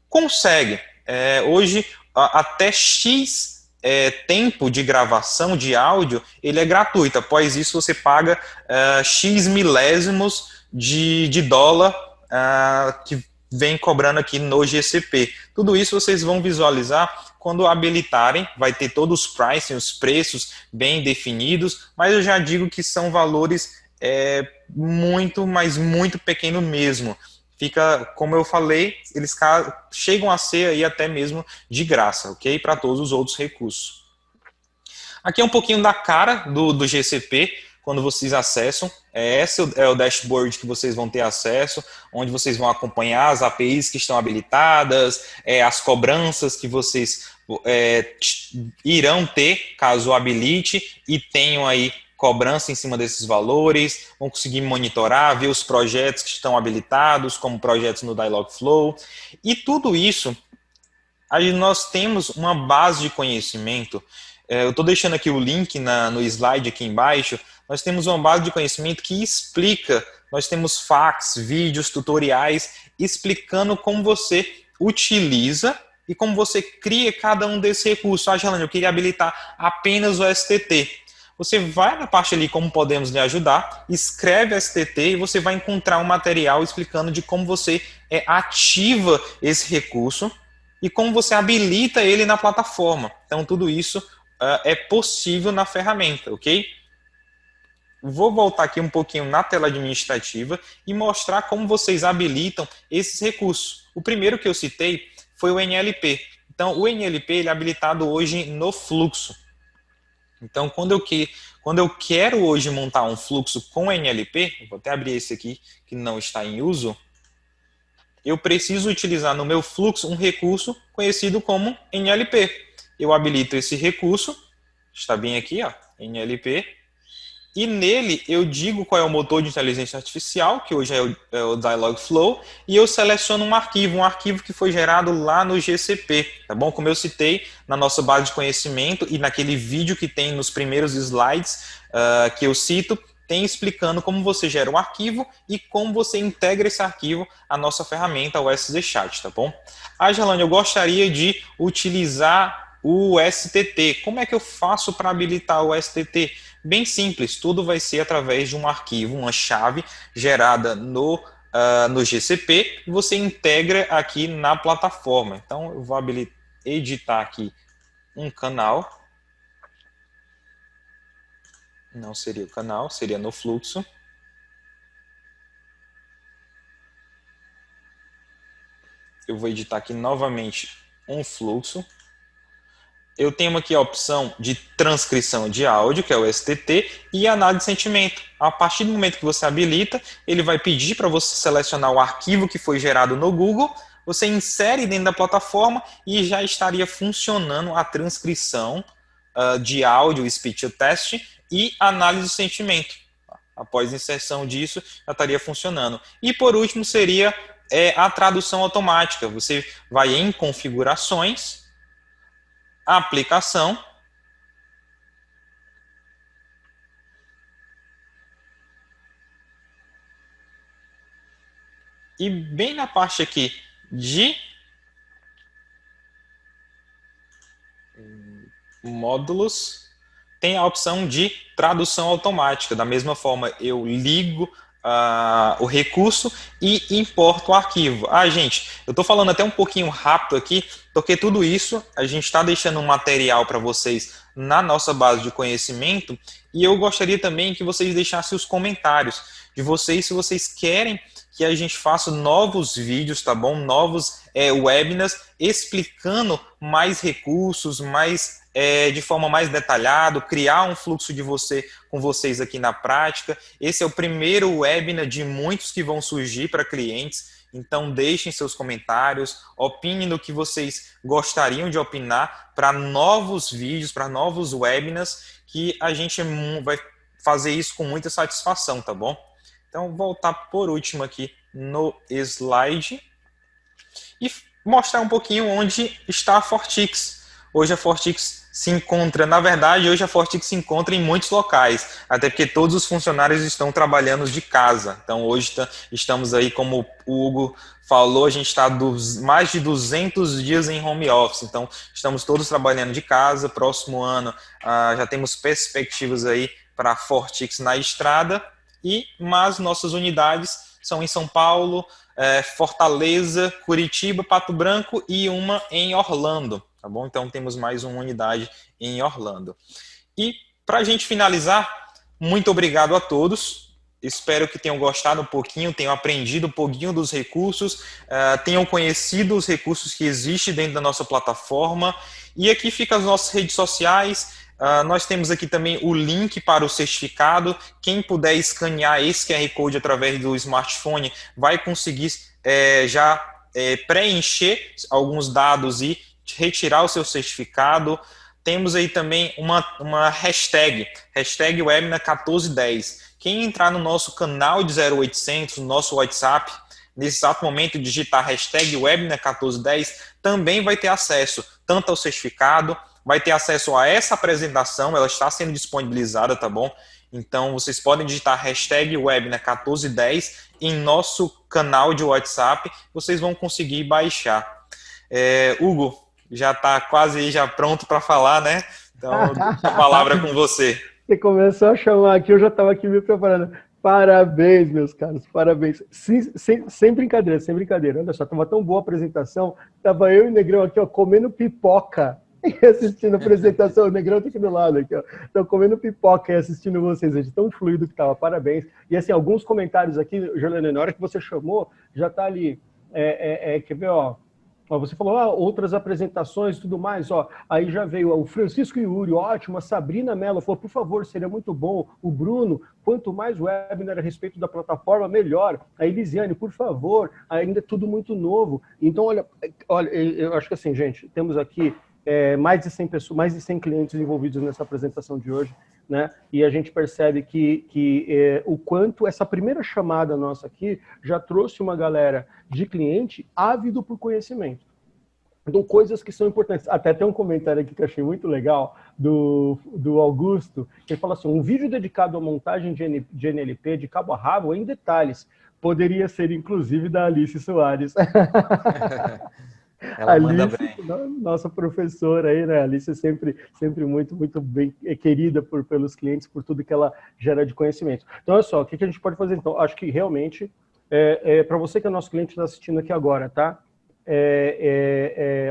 Consegue. Hoje, até X tempo de gravação de áudio, ele é gratuito. Após isso, você paga X milésimos de dólar que vem cobrando aqui no GCP. Tudo isso vocês vão visualizar quando habilitarem, vai ter todos os pricing, os preços bem definidos, mas eu já digo que são valores muito, mas muito pequeno mesmo. Fica, como eu falei, eles chegam a ser aí até mesmo de graça, ok? Para todos os outros recursos. Aqui é um pouquinho da cara do GCP, quando vocês acessam. Esse é o dashboard que vocês vão ter acesso, onde vocês vão acompanhar as APIs que estão habilitadas, as cobranças que vocês irão ter, caso habilite, e tenham aí cobrança em cima desses valores, vão conseguir monitorar, ver os projetos que estão habilitados, como projetos no Dialogflow, e tudo isso, aí nós temos uma base de conhecimento. Eu estou deixando aqui o link no slide aqui embaixo. Nós temos uma base de conhecimento que explica, nós temos fax, vídeos, tutoriais, explicando como você utiliza e como você cria cada um desses recursos. Gelane, eu queria habilitar apenas o STT. Você vai na parte ali como podemos lhe ajudar, escreve STT e você vai encontrar um material explicando de como você ativa esse recurso e como você habilita ele na plataforma. Então, tudo isso é possível na ferramenta, ok? Vou voltar aqui um pouquinho na tela administrativa e mostrar como vocês habilitam esses recursos. O primeiro que eu citei foi o NLP. Então, o NLP ele é habilitado hoje no fluxo. Então, quando eu quero hoje montar um fluxo com NLP, vou até abrir esse aqui que não está em uso, eu preciso utilizar no meu fluxo um recurso conhecido como NLP. Eu habilito esse recurso, está bem aqui, ó, NLP, e nele eu digo qual é o motor de inteligência artificial, que hoje é o Dialogflow, e eu seleciono um arquivo que foi gerado lá no GCP, tá bom? Como eu citei na nossa base de conhecimento e naquele vídeo que tem nos primeiros slides que eu cito, tem explicando como você gera um arquivo e como você integra esse arquivo à nossa ferramenta, o SZ Chat, tá bom? Gelane, eu gostaria de utilizar o STT. Como é que eu faço para habilitar o STT? Bem simples, tudo vai ser através de um arquivo, uma chave gerada no GCP e você integra aqui na plataforma. Então, eu vou editar aqui um canal. Não seria o canal, seria no fluxo. Eu vou editar aqui novamente um fluxo. Eu tenho aqui a opção de transcrição de áudio, que é o STT, e análise de sentimento. A partir do momento que você habilita, ele vai pedir para você selecionar o arquivo que foi gerado no Google, você insere dentro da plataforma e já estaria funcionando a transcrição de áudio, speech to test e análise de sentimento. Após a inserção disso, já estaria funcionando. E por último seria a tradução automática. Você vai em configurações, aplicação, e bem na parte aqui de módulos, tem a opção de tradução automática. Da mesma forma, eu ligo o recurso e importo o arquivo. Gente, eu estou falando até um pouquinho rápido aqui, porque tudo isso a gente está deixando um material para vocês na nossa base de conhecimento, e eu gostaria também que vocês deixassem os comentários de vocês, se vocês querem que a gente faça novos vídeos, tá bom? Novos webinars explicando mais recursos, de forma mais detalhada, criar um fluxo com vocês aqui na prática. Esse é o primeiro webinar de muitos que vão surgir para clientes, então deixem seus comentários, opinem no que vocês gostariam de opinar para novos vídeos, para novos webinars, que a gente vai fazer isso com muita satisfação, tá bom? Então, voltar por último aqui no slide e mostrar um pouquinho onde está a Fortix. Hoje a Fortix se encontra, na verdade, hoje a Fortix se encontra em muitos locais, até porque todos os funcionários estão trabalhando de casa. Então, hoje estamos aí, como o Hugo falou, a gente está mais de 200 dias em home office. Então, estamos todos trabalhando de casa. Próximo ano, já temos perspectivas aí para a Fortix na estrada. Mas nossas unidades são em São Paulo, Fortaleza, Curitiba, Pato Branco e uma em Orlando, tá bom? Então temos mais uma unidade em Orlando. E para a gente finalizar, muito obrigado a todos. Espero que tenham gostado um pouquinho, tenham aprendido um pouquinho dos recursos, tenham conhecido os recursos que existem dentro da nossa plataforma. E aqui ficam as nossas redes sociais. Nós temos aqui também o link para o certificado. Quem puder escanear esse QR Code através do smartphone vai conseguir já preencher alguns dados e retirar o seu certificado. Temos aí também uma hashtag Webinar1410. Quem entrar no nosso canal de 0800, no nosso WhatsApp, nesse exato momento digitar hashtag Webinar1410, também vai ter acesso tanto ao certificado, vai ter acesso a essa apresentação, ela está sendo disponibilizada, tá bom? Então, vocês podem digitar hashtag Webinar1410 em nosso canal de WhatsApp, vocês vão conseguir baixar. Hugo, já está quase já pronto para falar, né? Então, a palavra é com você. Você começou a chamar aqui, eu já estava aqui me preparando. Parabéns, meus caros, parabéns. Sem brincadeira, sem brincadeira. Olha só, estava tão boa a apresentação, estava eu e o Negrão aqui, ó, comendo pipoca e assistindo a apresentação. O Negrão tá aqui do lado, aqui, ó. Tô comendo pipoca e assistindo vocês, gente, tão fluido que estava, parabéns. E assim, alguns comentários aqui, Jolene, na hora que você chamou, já está ali, quer ver, ó, você falou outras apresentações e tudo mais, ó, aí já veio o Francisco Yuri, ótimo, a Sabrina Mello falou, por favor, seria muito bom, o Bruno, quanto mais webinar a respeito da plataforma, melhor, a Elisiane, por favor, ainda é tudo muito novo. Então, olha, eu acho que assim, gente, temos aqui mais de 100 pessoas, mais de 100 clientes envolvidos nessa apresentação de hoje, né? E a gente percebe que o quanto essa primeira chamada nossa aqui já trouxe uma galera de cliente ávido por conhecimento. Então, coisas que são importantes. Até tem um comentário aqui que eu achei muito legal, do Augusto, que ele fala assim, um vídeo dedicado à montagem de NLP de cabo a rabo em detalhes, poderia ser inclusive da Alice Soares. Ela Alice, manda bem. Nossa professora aí, né? Alice é sempre muito, muito bem querida pelos clientes, por tudo que ela gera de conhecimento. Então, olha só, o que a gente pode fazer? Então, acho que realmente, para você que é nosso cliente está assistindo aqui agora, tá?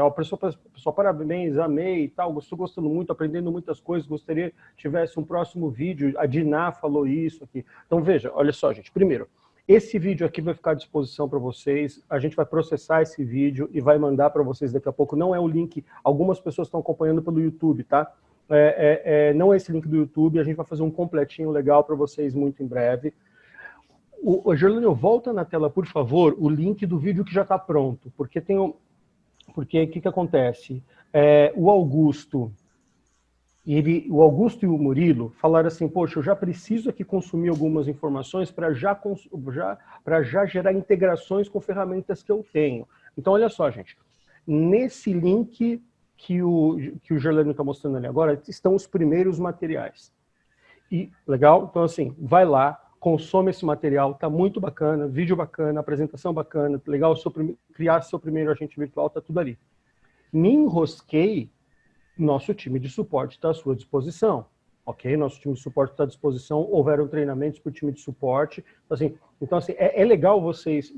ó, pessoal, parabéns, amei e tal, estou gostando muito, aprendendo muitas coisas, gostaria que tivesse um próximo vídeo, a Diná falou isso aqui. Então veja, olha só, gente, primeiro, esse vídeo aqui vai ficar à disposição para vocês, a gente vai processar esse vídeo e vai mandar para vocês daqui a pouco, não é o link, algumas pessoas estão acompanhando pelo YouTube, tá? Não é esse link do YouTube, a gente vai fazer um completinho legal para vocês muito em breve. Gerlânio, volta na tela, por favor, o link do vídeo que já está pronto, porque porque o que acontece? O Augusto e o Murilo falaram assim, poxa, eu já preciso aqui consumir algumas informações para já gerar integrações com ferramentas que eu tenho. Então, olha só, gente, nesse link que o Gerlânio está mostrando ali agora, estão os primeiros materiais. E, legal? Então, assim, vai lá, consome esse material, tá muito bacana, vídeo bacana, apresentação bacana, legal, criar seu primeiro agente virtual, tá tudo ali. Me enrosquei, nosso time de suporte está à sua disposição, ok? Nosso time de suporte está à disposição, houveram treinamentos para o time de suporte, então assim é legal vocês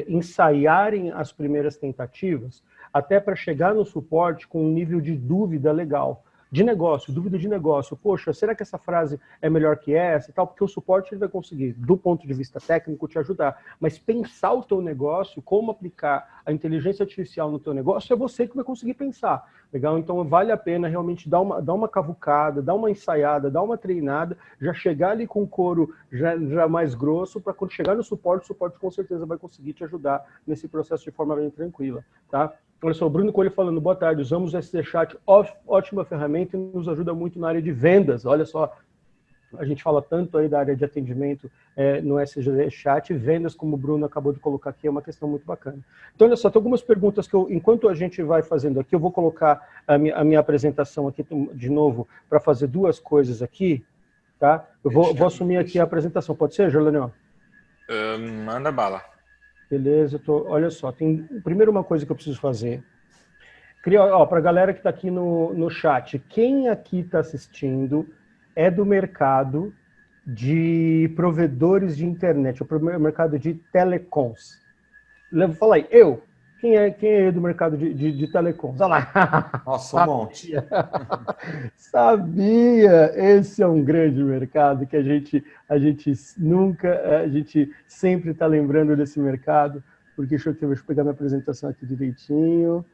ensaiarem as primeiras tentativas, até para chegar no suporte com um nível de dúvida legal. De negócio, dúvida de negócio. Poxa, será que essa frase é melhor que essa e tal? Porque o suporte ele vai conseguir, do ponto de vista técnico, te ajudar. Mas pensar o teu negócio, como aplicar a inteligência artificial no teu negócio, é você que vai conseguir pensar. Legal? Então vale a pena realmente dar uma cavucada, dar uma ensaiada, dar uma treinada, já chegar ali com o couro já mais grosso, para quando chegar no suporte, o suporte com certeza vai conseguir te ajudar nesse processo de forma bem tranquila. Tá? Olha só, o Bruno Coelho falando, boa tarde, usamos o SD Chat, ótima ferramenta e nos ajuda muito na área de vendas. Olha só, a gente fala tanto aí da área de atendimento no SD Chat, vendas, como o Bruno acabou de colocar aqui, é uma questão muito bacana. Então, olha só, tem algumas perguntas que enquanto a gente vai fazendo aqui, eu vou colocar a minha apresentação aqui de novo para fazer duas coisas aqui, tá? Eu vou assumir aqui a apresentação, pode ser, Gerlânio? Manda bala. Beleza, olha só, primeiro uma coisa que eu preciso fazer. Para a galera que está aqui no chat, quem aqui está assistindo é do mercado de provedores de internet, o mercado de telecoms. Fala aí, eu. Quem é do mercado de telecoms? Olha lá. Nossa, um monte. Sabia! Esse é um grande mercado que a gente sempre está lembrando desse mercado, porque deixa eu pegar minha apresentação aqui direitinho.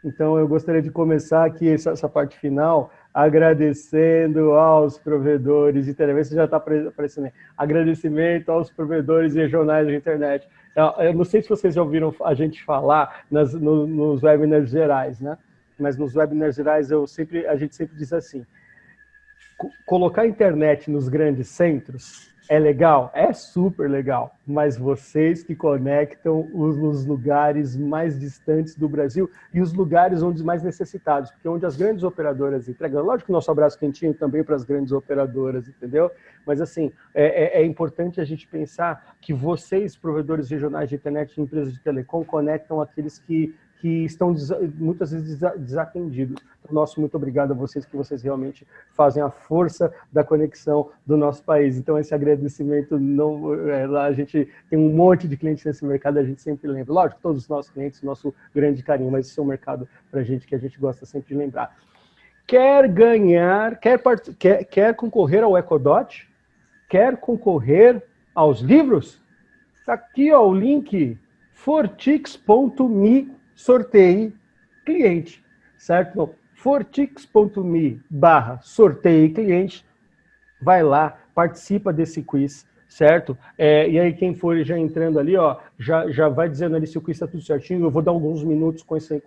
Então, eu gostaria de começar aqui essa parte final agradecendo aos provedores de internet. Você já está aparecendo aí. Agradecimento aos provedores regionais de internet. Eu não sei se vocês já ouviram a gente falar nos webinars gerais, né? Mas nos webinars gerais a gente sempre diz assim, colocar a internet nos grandes centros é legal? É super legal, mas vocês que conectam os lugares mais distantes do Brasil e os lugares onde mais necessitados, porque onde as grandes operadoras entregam, lógico que o nosso abraço quentinho também para as grandes operadoras, entendeu? Mas assim, é importante a gente pensar que vocês, provedores regionais de internet e empresas de telecom, conectam aqueles que estão muitas vezes desatendidos. Nosso muito obrigado a vocês, que vocês realmente fazem a força da conexão do nosso país. Então, esse agradecimento, a gente tem um monte de clientes nesse mercado, a gente sempre lembra. Lógico, todos os nossos clientes, nosso grande carinho, mas esse é um mercado para a gente que a gente gosta sempre de lembrar. Quer ganhar, quer concorrer ao EcoDot? Quer concorrer aos livros? Está aqui ó, o link, fortix.me sorteio cliente, certo? fortix.me/sorteio cliente, vai lá, participa desse quiz, certo? E aí quem for já entrando ali, ó, já vai dizendo ali se o quiz está tudo certinho. Eu vou dar alguns minutos com essa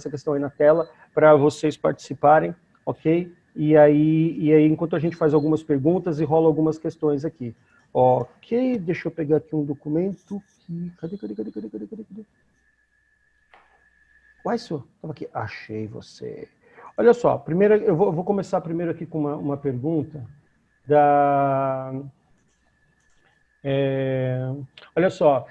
questão aí na tela para vocês participarem, ok? E aí enquanto a gente faz algumas perguntas e rola algumas questões aqui. Ok, deixa eu pegar aqui um documento. Cadê? Uai, senhor, estava aqui. Achei você. Olha só, primeiro, eu vou começar primeiro aqui com uma pergunta olha só,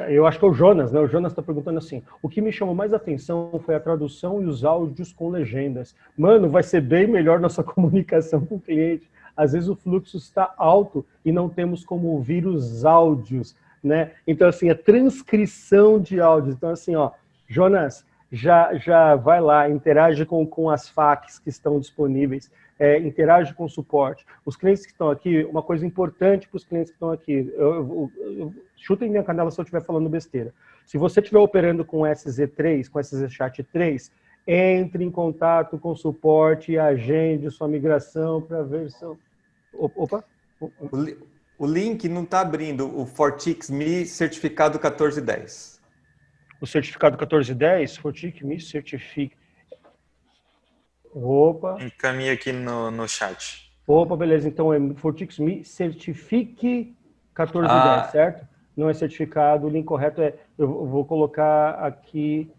eu acho que é o Jonas, né? O Jonas está perguntando assim, o que me chamou mais atenção foi a tradução e os áudios com legendas. Mano, vai ser bem melhor nossa comunicação com o cliente. Às vezes o fluxo está alto e não temos como ouvir os áudios. né? Então, assim, a transcrição de áudios. Então, assim, ó, Jonas, já vai lá, interage com as FAQs que estão disponíveis, interage com o suporte. Os clientes que estão aqui, uma coisa importante para os clientes que estão aqui, chutem minha canela se eu estiver falando besteira. Se você estiver operando com SZ3, com SZ-Chat 3, entre em contato com o suporte e agende sua migração para a versão... Opa! O link não está abrindo, o Fortix Me certificado 1410. O certificado 1410, Fortix Me certifica. Opa! Encaminhe aqui no chat. Opa, beleza. Então é Fortix Me certifique 1410, certo? Não é certificado, o link correto é... Eu vou colocar aqui...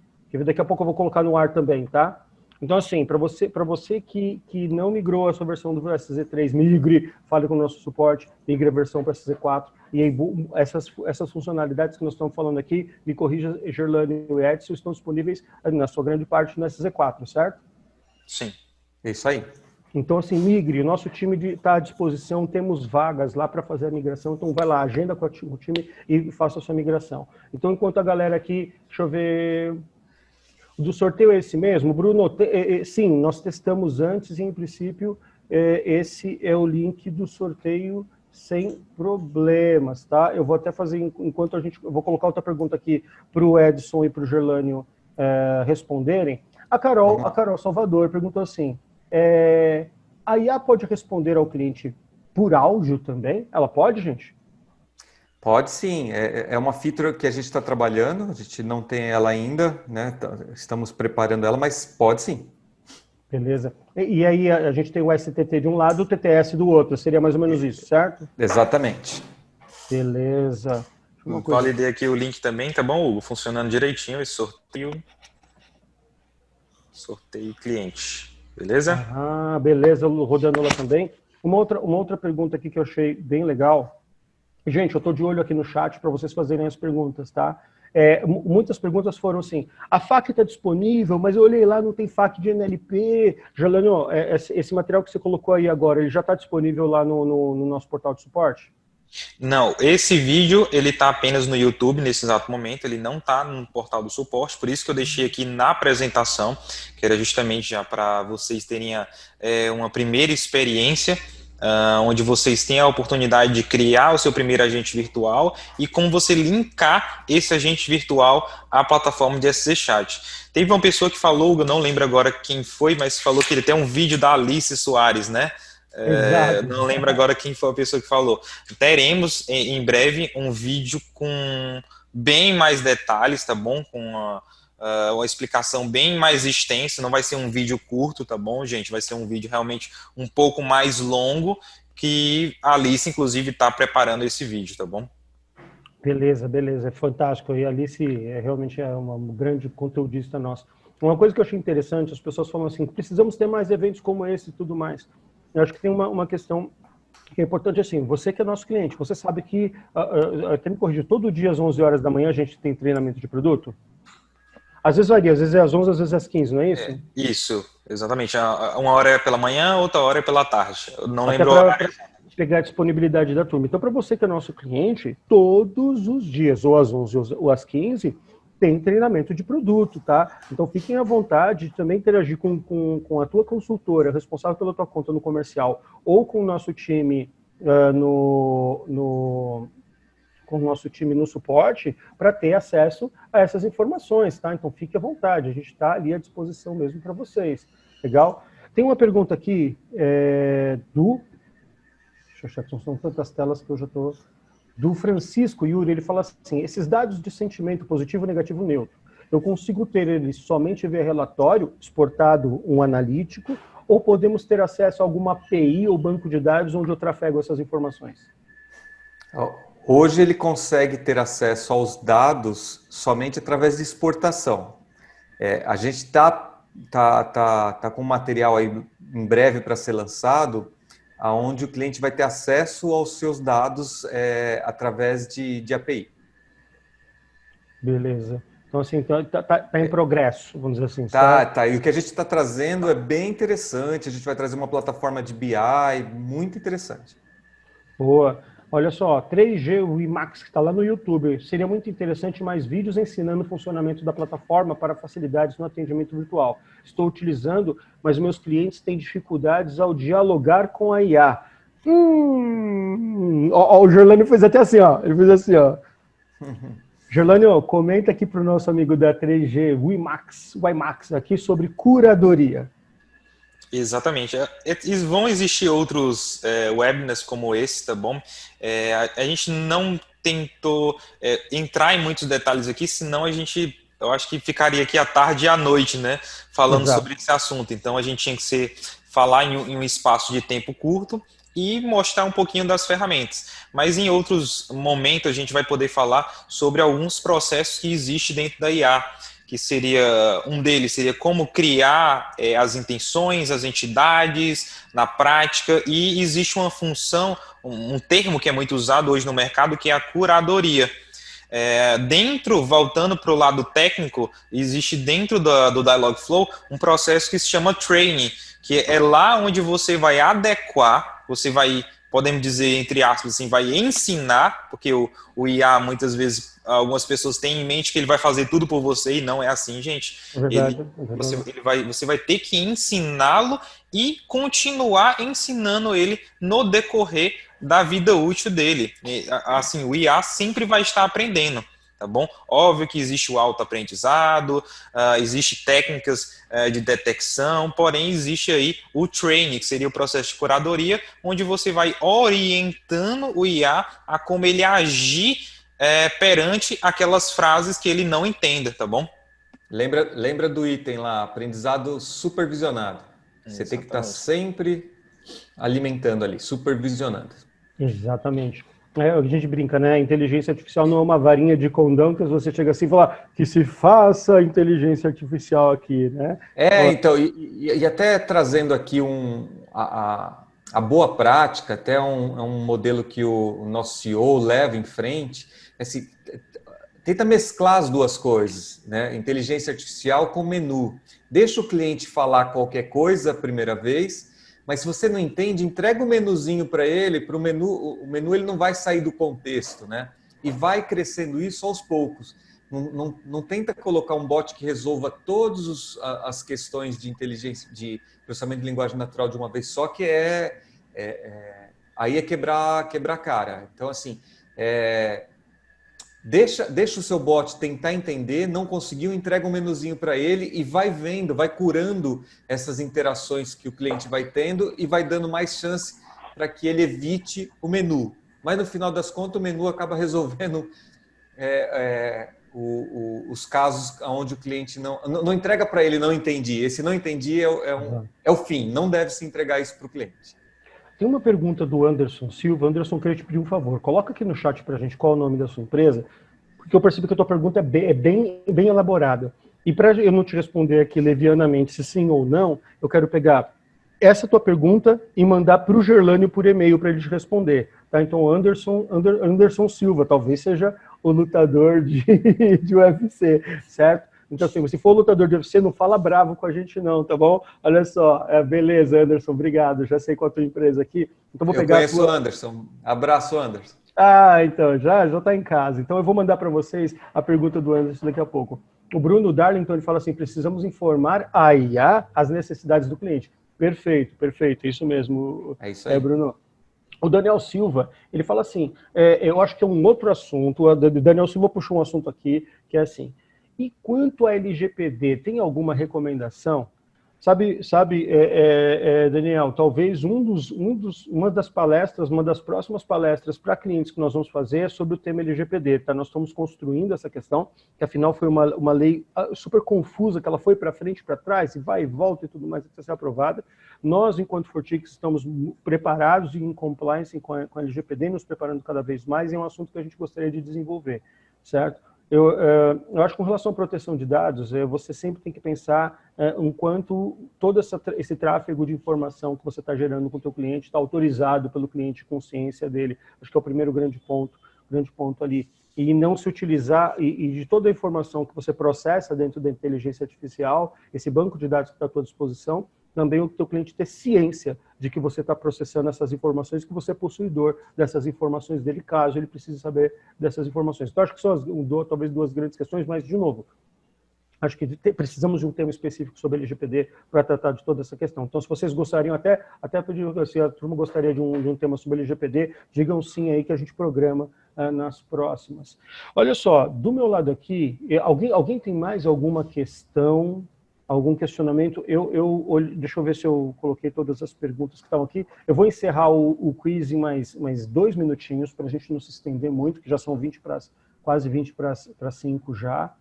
Daqui a pouco eu vou colocar no ar também, tá? Então, assim, para você que não migrou a sua versão do SZ3, migre, fale com o nosso suporte, migre a versão para SZ4. E aí, essas funcionalidades que nós estamos falando aqui, me corrija, Gerlane e Edson, estão disponíveis, na sua grande parte, no SZ4, certo? Sim. É isso aí. Então, assim, migre, o nosso time está à disposição, temos vagas lá para fazer a migração, então vai lá, agenda com o time e faça a sua migração. Então, enquanto a galera aqui, deixa eu ver... Do sorteio é esse mesmo? Bruno, sim, nós testamos antes e, em princípio, esse é o link do sorteio sem problemas, tá? Eu vou até fazer, enquanto eu vou colocar outra pergunta aqui para o Edson e para o Gerlânio responderem. A Carol Salvador perguntou assim, a IA pode responder ao cliente por áudio também? Ela pode, gente? Pode sim, é uma feature que a gente está trabalhando, a gente não tem ela ainda, né? Estamos preparando ela, mas pode sim. Beleza. E aí a gente tem o STT de um lado e o TTS do outro, seria mais ou menos isso, certo? Exatamente. Beleza. Validei aqui o link também, tá bom, Hugo? Funcionando direitinho esse sorteio. Sorteio cliente, beleza? Ah, beleza, rodando lá também. Uma outra pergunta aqui que eu achei bem legal. Gente, eu estou de olho aqui no chat para vocês fazerem as perguntas, tá? Muitas perguntas foram assim, a FAQ está disponível, mas eu olhei lá, não tem FAQ de NLP. Gerlânio, esse material que você colocou aí agora, ele já está disponível lá no nosso portal de suporte? Não, esse vídeo, ele está apenas no YouTube nesse exato momento, ele não está no portal do suporte, por isso que eu deixei aqui na apresentação, que era justamente já para vocês terem uma primeira experiência, onde vocês têm a oportunidade de criar o seu primeiro agente virtual e como você linkar esse agente virtual à plataforma de SZ Chat. Teve uma pessoa que falou, eu não lembro agora quem foi, mas falou que ele tem um vídeo da Alice Soares, né? Não lembro agora quem foi a pessoa que falou. Teremos em breve um vídeo com bem mais detalhes, tá bom? Com uma explicação bem mais extensa, não vai ser um vídeo curto, tá bom, gente? Vai ser um vídeo realmente um pouco mais longo, que a Alice, inclusive, está preparando esse vídeo, tá bom? Beleza, é fantástico. E a Alice realmente é uma grande conteudista nossa. Uma coisa que eu achei interessante, as pessoas falam assim, precisamos ter mais eventos como esse e tudo mais. Eu acho que tem uma questão que é importante, assim, você que é nosso cliente, você sabe que, tem que corrigir, todo dia às 11 horas da manhã a gente tem treinamento de produto? Às vezes varia, às vezes é às 11, às vezes é às 15, não é isso? Isso, exatamente. Uma hora é pela manhã, outra hora é pela tarde. Eu não lembro para pegar a disponibilidade da turma. Então, para você que é nosso cliente, todos os dias, ou às 11 ou às 15, tem treinamento de produto, tá? Então, fiquem à vontade de também interagir com a tua consultora, responsável pela tua conta no comercial, ou com o nosso time com o nosso time no suporte, para ter acesso a essas informações, tá? Então, fique à vontade, a gente está ali à disposição mesmo para vocês. Legal? Tem uma pergunta aqui deixa eu achar, são tantas telas que eu já estou... Do Francisco Yuri, ele fala assim, esses dados de sentimento positivo, negativo, neutro, eu consigo ter eles somente via relatório, exportado um analítico, ou podemos ter acesso a alguma API ou banco de dados onde eu trafego essas informações? Hoje ele consegue ter acesso aos dados somente através de exportação. A gente está com material aí em breve para ser lançado, onde o cliente vai ter acesso aos seus dados através de API. Beleza. Então, assim, tá em progresso, vamos dizer assim. Tá. E o que a gente está trazendo é bem interessante. A gente vai trazer uma plataforma de BI muito interessante. Boa. Olha só, 3G WiMAX, que está lá no YouTube. Seria muito interessante mais vídeos ensinando o funcionamento da plataforma para facilidades no atendimento virtual. Estou utilizando, mas meus clientes têm dificuldades ao dialogar com a IA. O Gerlânio fez até assim, ó. Ele fez assim, ó. Gerlânio, comenta aqui para o nosso amigo da 3G WiMAX aqui sobre curadoria. Exatamente. Vão existir outros webinars como esse, tá bom? A gente não tentou entrar em muitos detalhes aqui, senão eu acho que ficaria aqui à tarde e à noite, né? Falando Exato. sobre esse assunto. Então a gente tinha que falar em um espaço de tempo curto e mostrar um pouquinho das ferramentas. Mas em outros momentos a gente vai poder falar sobre alguns processos que existem dentro da IA, que um deles seria como criar as intenções, as entidades na prática, e existe uma função, um termo que é muito usado hoje no mercado, que é a curadoria. Voltando para o lado técnico, existe dentro do Dialogflow um processo que se chama training, que é lá onde você vai adequar, podemos dizer, entre aspas, assim, vai ensinar, porque o IA, muitas vezes, algumas pessoas têm em mente que ele vai fazer tudo por você, e não é assim, gente. É verdade, Você vai ter que ensiná-lo e continuar ensinando ele no decorrer da vida útil dele. Assim, o IA sempre vai estar aprendendo. Tá bom? Óbvio que existe o autoaprendizado, existe técnicas de detecção, porém existe aí o training, que seria o processo de curadoria, onde você vai orientando o IA a como ele agir perante aquelas frases que ele não entenda, tá bom? Lembra do item lá, aprendizado supervisionado. Você tem que estar sempre alimentando ali, supervisionando. Exatamente. A gente brinca, né? A inteligência artificial não é uma varinha de condão que você chega assim e fala que se faça inteligência artificial aqui, né? Então, e até trazendo aqui a boa prática, até um modelo que o nosso CEO leva em frente, assim, tenta mesclar as duas coisas, né? Inteligência artificial com menu. Deixa o cliente falar qualquer coisa a primeira vez, mas se você não entende, entrega o menuzinho para ele, para o menu ele não vai sair do contexto, né? E vai crescendo isso aos poucos. Não tenta colocar um bot que resolva todas as questões de inteligência, de processamento de linguagem natural de uma vez só, que aí é quebrar a cara. Então, assim, deixa o seu bot tentar entender, não conseguiu, entrega um menuzinho para ele e vai vendo, vai curando essas interações que o cliente vai tendo e vai dando mais chance para que ele evite o menu. Mas, no final das contas, o menu acaba resolvendo os casos onde o cliente não entrega para ele, não entendi. Esse não entendi é o fim, não deve se entregar isso para o cliente. Tem uma pergunta do Anderson Silva. Anderson, queria te pedir um favor. Coloca aqui no chat para a gente qual é o nome da sua empresa, porque eu percebi que a tua pergunta é bem elaborada. E para eu não te responder aqui levianamente se sim ou não, eu quero pegar essa tua pergunta e mandar para o Gerlânio por e-mail para ele te responder. Tá? Então, Anderson Silva, talvez seja o lutador de UFC, certo? Então, assim, se for lutador de UFC, não fala bravo com a gente não, tá bom? Olha só, beleza, Anderson, obrigado. Já sei qual é a tua empresa aqui. Então, vou pegar conheço o Anderson. Abraço, Anderson. Então, já está em casa. Então, eu vou mandar para vocês a pergunta do Anderson daqui a pouco. O Bruno Darlington, ele fala assim, precisamos informar a IA as necessidades do cliente. Perfeito, isso mesmo. É isso aí. Bruno. O Daniel Silva, ele fala assim, eu acho que é um outro assunto, o Daniel Silva puxou um assunto aqui, que é assim, e quanto à LGPD, tem alguma recomendação? Sabe, Daniel, talvez uma das palestras, uma das próximas palestras para clientes que nós vamos fazer é sobre o tema LGPD, tá? Nós estamos construindo essa questão, que afinal foi uma lei super confusa, que ela foi para frente e para trás, e vai e volta e tudo mais, até ser aprovada. Nós, enquanto Fortix, estamos preparados e em compliance com a LGPD, nos preparando cada vez mais, e é um assunto que a gente gostaria de desenvolver, certo? Eu acho que com relação à proteção de dados, você sempre tem que pensar enquanto todo esse tráfego de informação que você está gerando com o teu cliente está autorizado pelo cliente, consciência dele. Acho que é o primeiro grande ponto ali. E não se utilizar, e de toda a informação que você processa dentro da inteligência artificial, esse banco de dados que está à tua disposição, também o teu cliente ter ciência de que você está processando essas informações, que você é possuidor dessas informações dele, caso ele precise saber dessas informações. Então, acho que são talvez duas grandes questões, mas, de novo, acho que precisamos de um tema específico sobre LGPD para tratar de toda essa questão. Então, se vocês gostariam, até pedir, se a turma gostaria de um tema sobre LGPD, digam sim aí que a gente programa nas próximas. Olha só, do meu lado aqui, alguém tem mais alguma questão, algum questionamento? Deixa eu ver se eu coloquei todas as perguntas que estão aqui. Eu vou encerrar o quiz em mais 2 minutinhos, para a gente não se estender muito, que já são quase 20 para 5 já.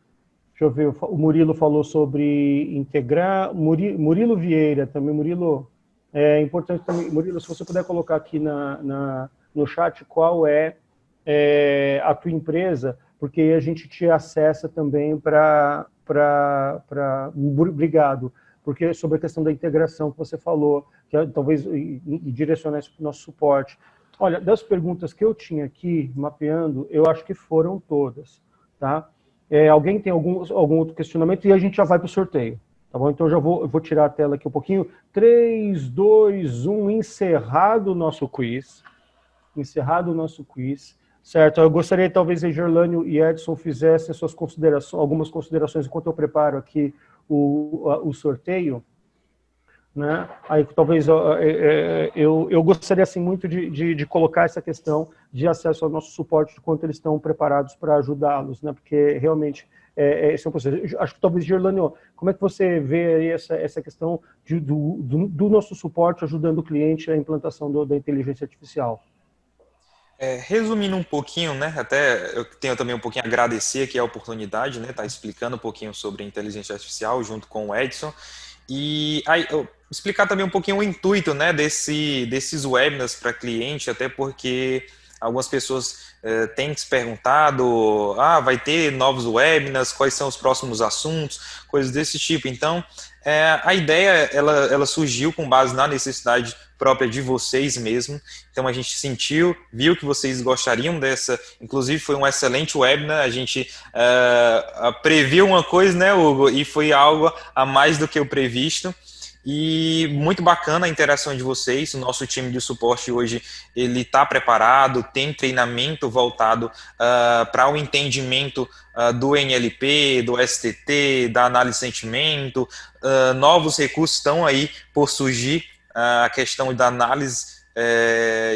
Deixa eu ver, o Murilo falou sobre integrar, Murilo Vieira também, Murilo, é importante também, Murilo, se você puder colocar aqui no chat qual é a tua empresa, porque aí a gente te acessa também obrigado, porque sobre a questão da integração que você falou, que talvez direcionar isso para o nosso suporte. Olha, das perguntas que eu tinha aqui, mapeando, eu acho que foram todas, tá? Alguém tem algum outro questionamento? E a gente já vai para o sorteio, tá bom? Então eu vou tirar a tela aqui um pouquinho. 3, 2, 1, encerrado o nosso quiz. Encerrado o nosso quiz, certo? Eu gostaria talvez que Gerlânio e Edson fizessem algumas considerações enquanto eu preparo aqui o sorteio. Né? Aí talvez eu gostaria assim muito de colocar essa questão de acesso ao nosso suporte, de quanto eles estão preparados para ajudá-los, né? Porque realmente esse é um processo. Acho que talvez, Gerlânio, como é que você vê aí essa questão do nosso suporte ajudando o cliente à implantação da inteligência artificial? Resumindo um pouquinho, né, até eu tenho também um pouquinho a agradecer aqui a oportunidade, né, tá explicando um pouquinho sobre inteligência artificial junto com o Edson, e aí, explicar também um pouquinho o intuito, né, desses webinars para cliente, até porque algumas pessoas têm se perguntado, vai ter novos webinars, quais são os próximos assuntos, coisas desse tipo. Então, a ideia, ela surgiu com base na necessidade própria de vocês mesmo. Então, a gente viu que vocês gostariam dessa, inclusive foi um excelente webinar, a gente previu uma coisa, né, Hugo, e foi algo a mais do que o previsto. E muito bacana a interação de vocês. O nosso time de suporte hoje ele está preparado, tem treinamento voltado para o entendimento do NLP, do STT, da análise de sentimento. Novos recursos estão aí por surgir, a questão da análise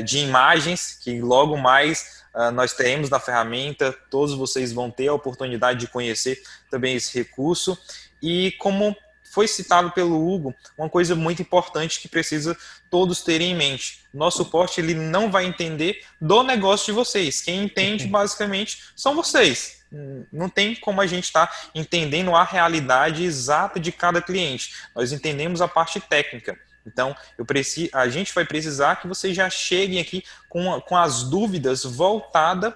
de imagens, que logo mais nós teremos na ferramenta. Todos vocês vão ter a oportunidade de conhecer também esse recurso. E como foi citado pelo Hugo, uma coisa muito importante que precisa todos terem em mente. Nosso suporte ele não vai entender do negócio de vocês. Quem entende, basicamente, são vocês. Não tem como a gente estar entendendo a realidade exata de cada cliente. Nós entendemos a parte técnica. Então, a gente vai precisar que vocês já cheguem aqui com as dúvidas voltadas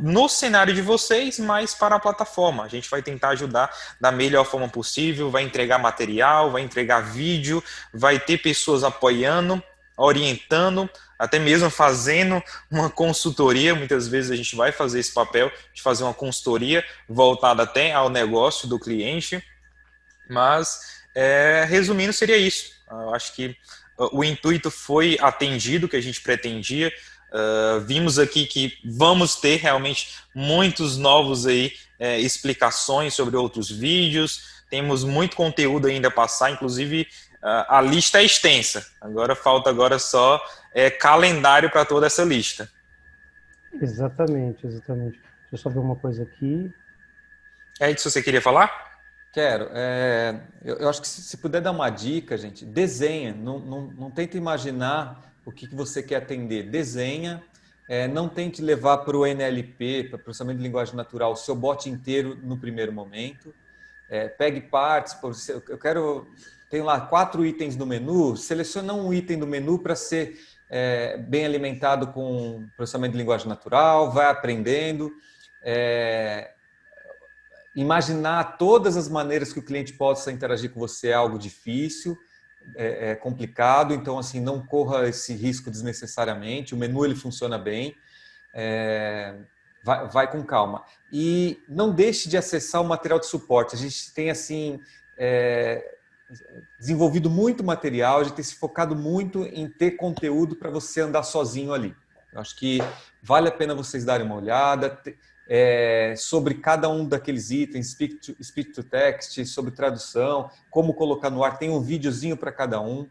no cenário de vocês, mas para a plataforma. A gente vai tentar ajudar da melhor forma possível, vai entregar material, vai entregar vídeo, vai ter pessoas apoiando, orientando, até mesmo fazendo uma consultoria. Muitas vezes a gente vai fazer esse papel de fazer uma consultoria voltada até ao negócio do cliente. Mas, resumindo, seria isso. Eu acho que o intuito foi atendido, que a gente pretendia. Vimos aqui que vamos ter realmente muitos novos aí, explicações sobre outros vídeos, temos muito conteúdo ainda a passar, inclusive a lista é extensa, falta só calendário para toda essa lista. Exatamente. Deixa eu só ver uma coisa aqui. Edson, você queria falar? Quero. Eu acho que se puder dar uma dica, gente, desenha, não tenta imaginar o que você quer atender. Desenha, não tente levar para o NLP, para processamento de linguagem natural, o seu bot inteiro no primeiro momento. Pegue partes, tenho lá 4 itens no menu, seleciona um item do menu para ser bem alimentado com processamento de linguagem natural, vai aprendendo. Imaginar todas as maneiras que o cliente possa interagir com você é algo difícil, é complicado, então assim, não corra esse risco desnecessariamente. O menu ele funciona bem, vai com calma. E não deixe de acessar o material de suporte. A gente tem assim desenvolvido muito material, a gente tem se focado muito em ter conteúdo para você andar sozinho ali. Eu acho que vale a pena vocês darem uma olhada sobre cada um daqueles itens, speech to text, sobre tradução, como colocar no ar, tem um videozinho para cada um.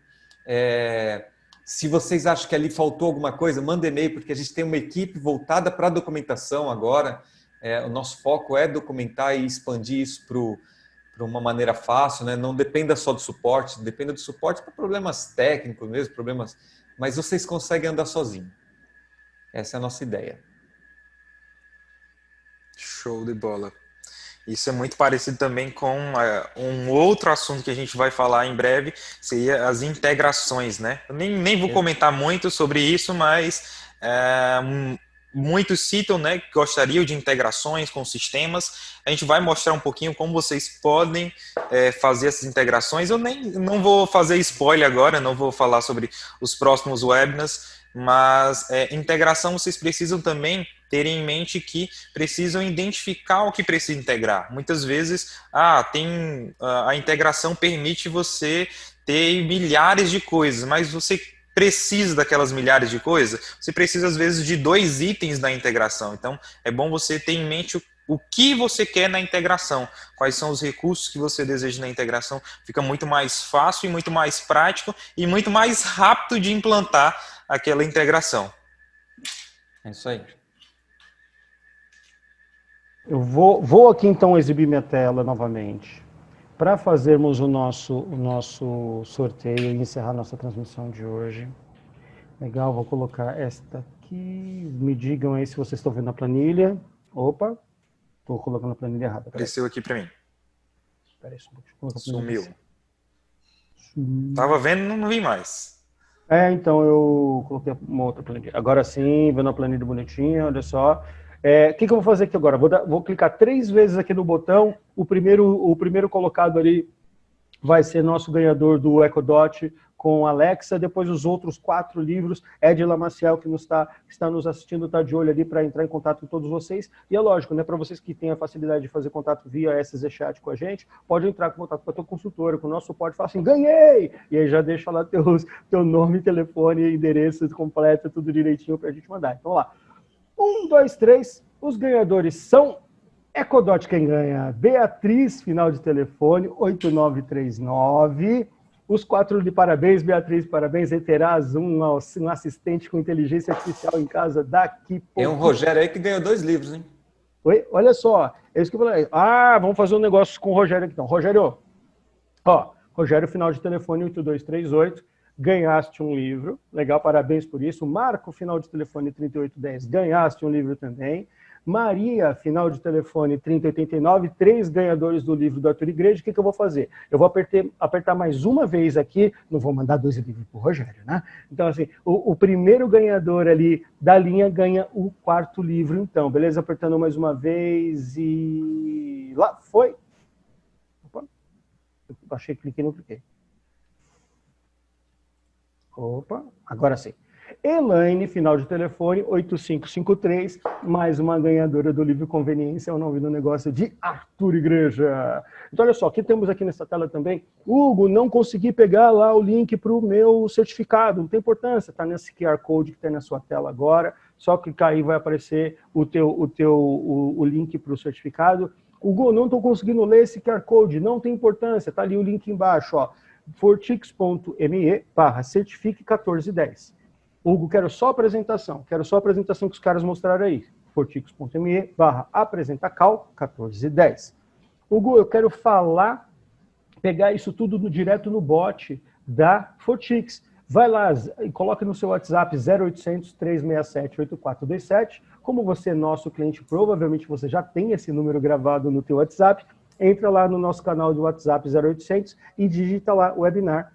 Se vocês acham que ali faltou alguma coisa, manda e-mail, porque a gente tem uma equipe voltada para a documentação agora. O nosso foco é documentar e expandir isso para uma maneira fácil, né? Não dependa só do suporte, dependa do suporte para problemas técnicos mesmo, mas vocês conseguem andar sozinho. Essa é a nossa ideia. Show de bola. Isso é muito parecido também com um outro assunto que a gente vai falar em breve, seria as integrações, né? Eu nem vou comentar muito sobre isso, mas muitos citam, né, que gostariam de integrações com sistemas. A gente vai mostrar um pouquinho como vocês podem fazer essas integrações. Eu não vou fazer spoiler agora, não vou falar sobre os próximos webinars, mas integração vocês precisam também ter em mente que precisam identificar o que precisa integrar. Muitas vezes a integração permite você ter milhares de coisas, mas você precisa daquelas milhares de coisas, você precisa às vezes de 2 itens da integração. Então é bom você ter em mente o que você quer na integração, quais são os recursos que você deseja na integração. Fica muito mais fácil e muito mais prático e muito mais rápido de implantar aquela integração. É isso aí. Eu vou aqui então exibir minha tela novamente para fazermos o nosso sorteio e encerrar nossa transmissão de hoje. Legal, vou colocar esta aqui. Me digam aí se vocês estão vendo a planilha. Opa, estou colocando a planilha errada. Apareceu aqui para mim. Peraí, deixa Sumiu. Tava vendo, não vi mais. Então eu coloquei uma outra planilha. Agora sim, vendo a planilha bonitinha, olha só. O que eu vou fazer aqui agora? Vou clicar 3 vezes aqui no botão. O primeiro colocado ali vai ser nosso ganhador do EcoDot com Alexa. Depois os outros 4 livros. Ed Lamaciel, que está nos assistindo, está de olho ali para entrar em contato com todos vocês. E é lógico, né, para vocês que têm a facilidade de fazer contato via SZ Chat com a gente, pode entrar em contato com a tua consultora, com o nosso suporte, e falar assim, ganhei! E aí já deixa lá teu nome, telefone, endereço completo, tudo direitinho para a gente mandar. Então, lá. 1, 2, 3. Os ganhadores são EcoDot, quem ganha? Beatriz, final de telefone, 8939. Os 4 de parabéns, Beatriz, parabéns. Aí terás um assistente com inteligência artificial em casa daqui. Tem um Rogério aí que ganhou 2 livros, hein? Oi? Olha só. É isso que eu falei. Vamos fazer um negócio com o Rogério aqui então. Rogério, Rogério, final de telefone, 8238. Ganhaste um livro, legal, parabéns por isso. Marco, final de telefone 3810, ganhaste um livro também. Maria, final de telefone 3089, 3 ganhadores do livro do Arthur Igreja. O que eu vou fazer? Eu vou apertar mais uma vez aqui, não vou mandar 2 livros para o Rogério, né? Então, assim, o primeiro ganhador ali da linha ganha o 4º livro, então, beleza? Apertando mais uma vez e... lá, foi! Opa, achei que cliquei, não cliquei. Opa, agora sim. Elaine, final de telefone, 8553, mais uma ganhadora do livro Conveniência ao Nome do Negócio de Arthur Igreja. Então, olha só, o que temos aqui nessa tela também? Hugo, não consegui pegar lá o link para o meu certificado, não tem importância, está nesse QR Code que tem na sua tela agora, só clicar aí vai aparecer o link para o certificado. Hugo, não estou conseguindo ler esse QR Code, não tem importância, está ali o link embaixo, ó. fortix.me/certifique1410. Hugo, quero só a apresentação que os caras mostraram aí. fortix.me/apresentacal1410. Hugo, eu quero pegar isso tudo direto no bot da Fortix. Vai lá e coloca no seu WhatsApp 0800 367 8427. Como você é nosso cliente, provavelmente você já tem esse número gravado no teu WhatsApp. Entra lá no nosso canal de WhatsApp 0800 e digita lá webinar,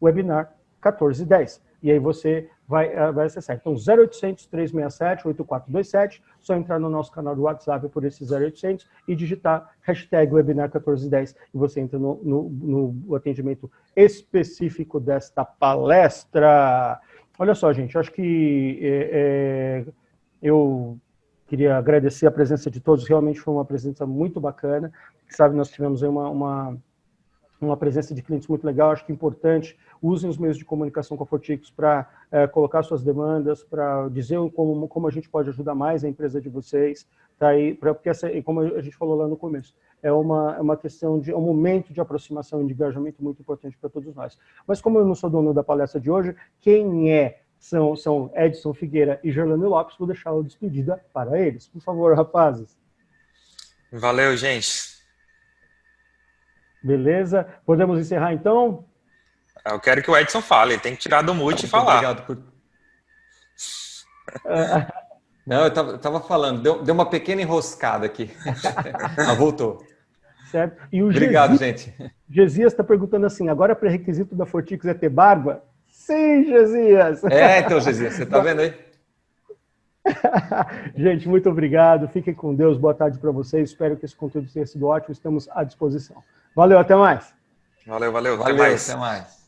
#webinar 1410. E aí você vai acessar. Então, 0800 367 8427, só entrar no nosso canal do WhatsApp por esse 0800 e digitar #webinar 1410 e você entra no atendimento específico desta palestra. Olha só, gente, acho que eu queria agradecer a presença de todos, realmente foi uma presença muito bacana. Sabe, nós tivemos aí uma presença de clientes muito legal, acho que é importante. Usem os meios de comunicação com a Fortix para colocar suas demandas, para dizer como a gente pode ajudar mais a empresa de vocês, tá aí, porque como a gente falou lá no começo, é uma questão de um momento de aproximação e de engajamento muito importante para todos nós. Mas como eu não sou dono da palestra de hoje, quem são Edson Figueira e Gerlane Lopes, vou deixar a despedida para eles. Por favor, rapazes. Valeu, gente. Beleza? Podemos encerrar então? Eu quero que o Edson fale, ele tem que tirar do mute e falar. Obrigado por... Não, eu estava falando, deu uma pequena enroscada aqui. Voltou. Certo? E o Obrigado, gente. Gesias está perguntando assim, agora pré-requisito da Fortix é ter barba? Sim, Gesias! Então, Gesias, você está vendo aí? Gente, muito obrigado. Fiquem com Deus. Boa tarde para vocês. Espero que esse conteúdo tenha sido ótimo. Estamos à disposição. Valeu, até mais. Valeu, até mais.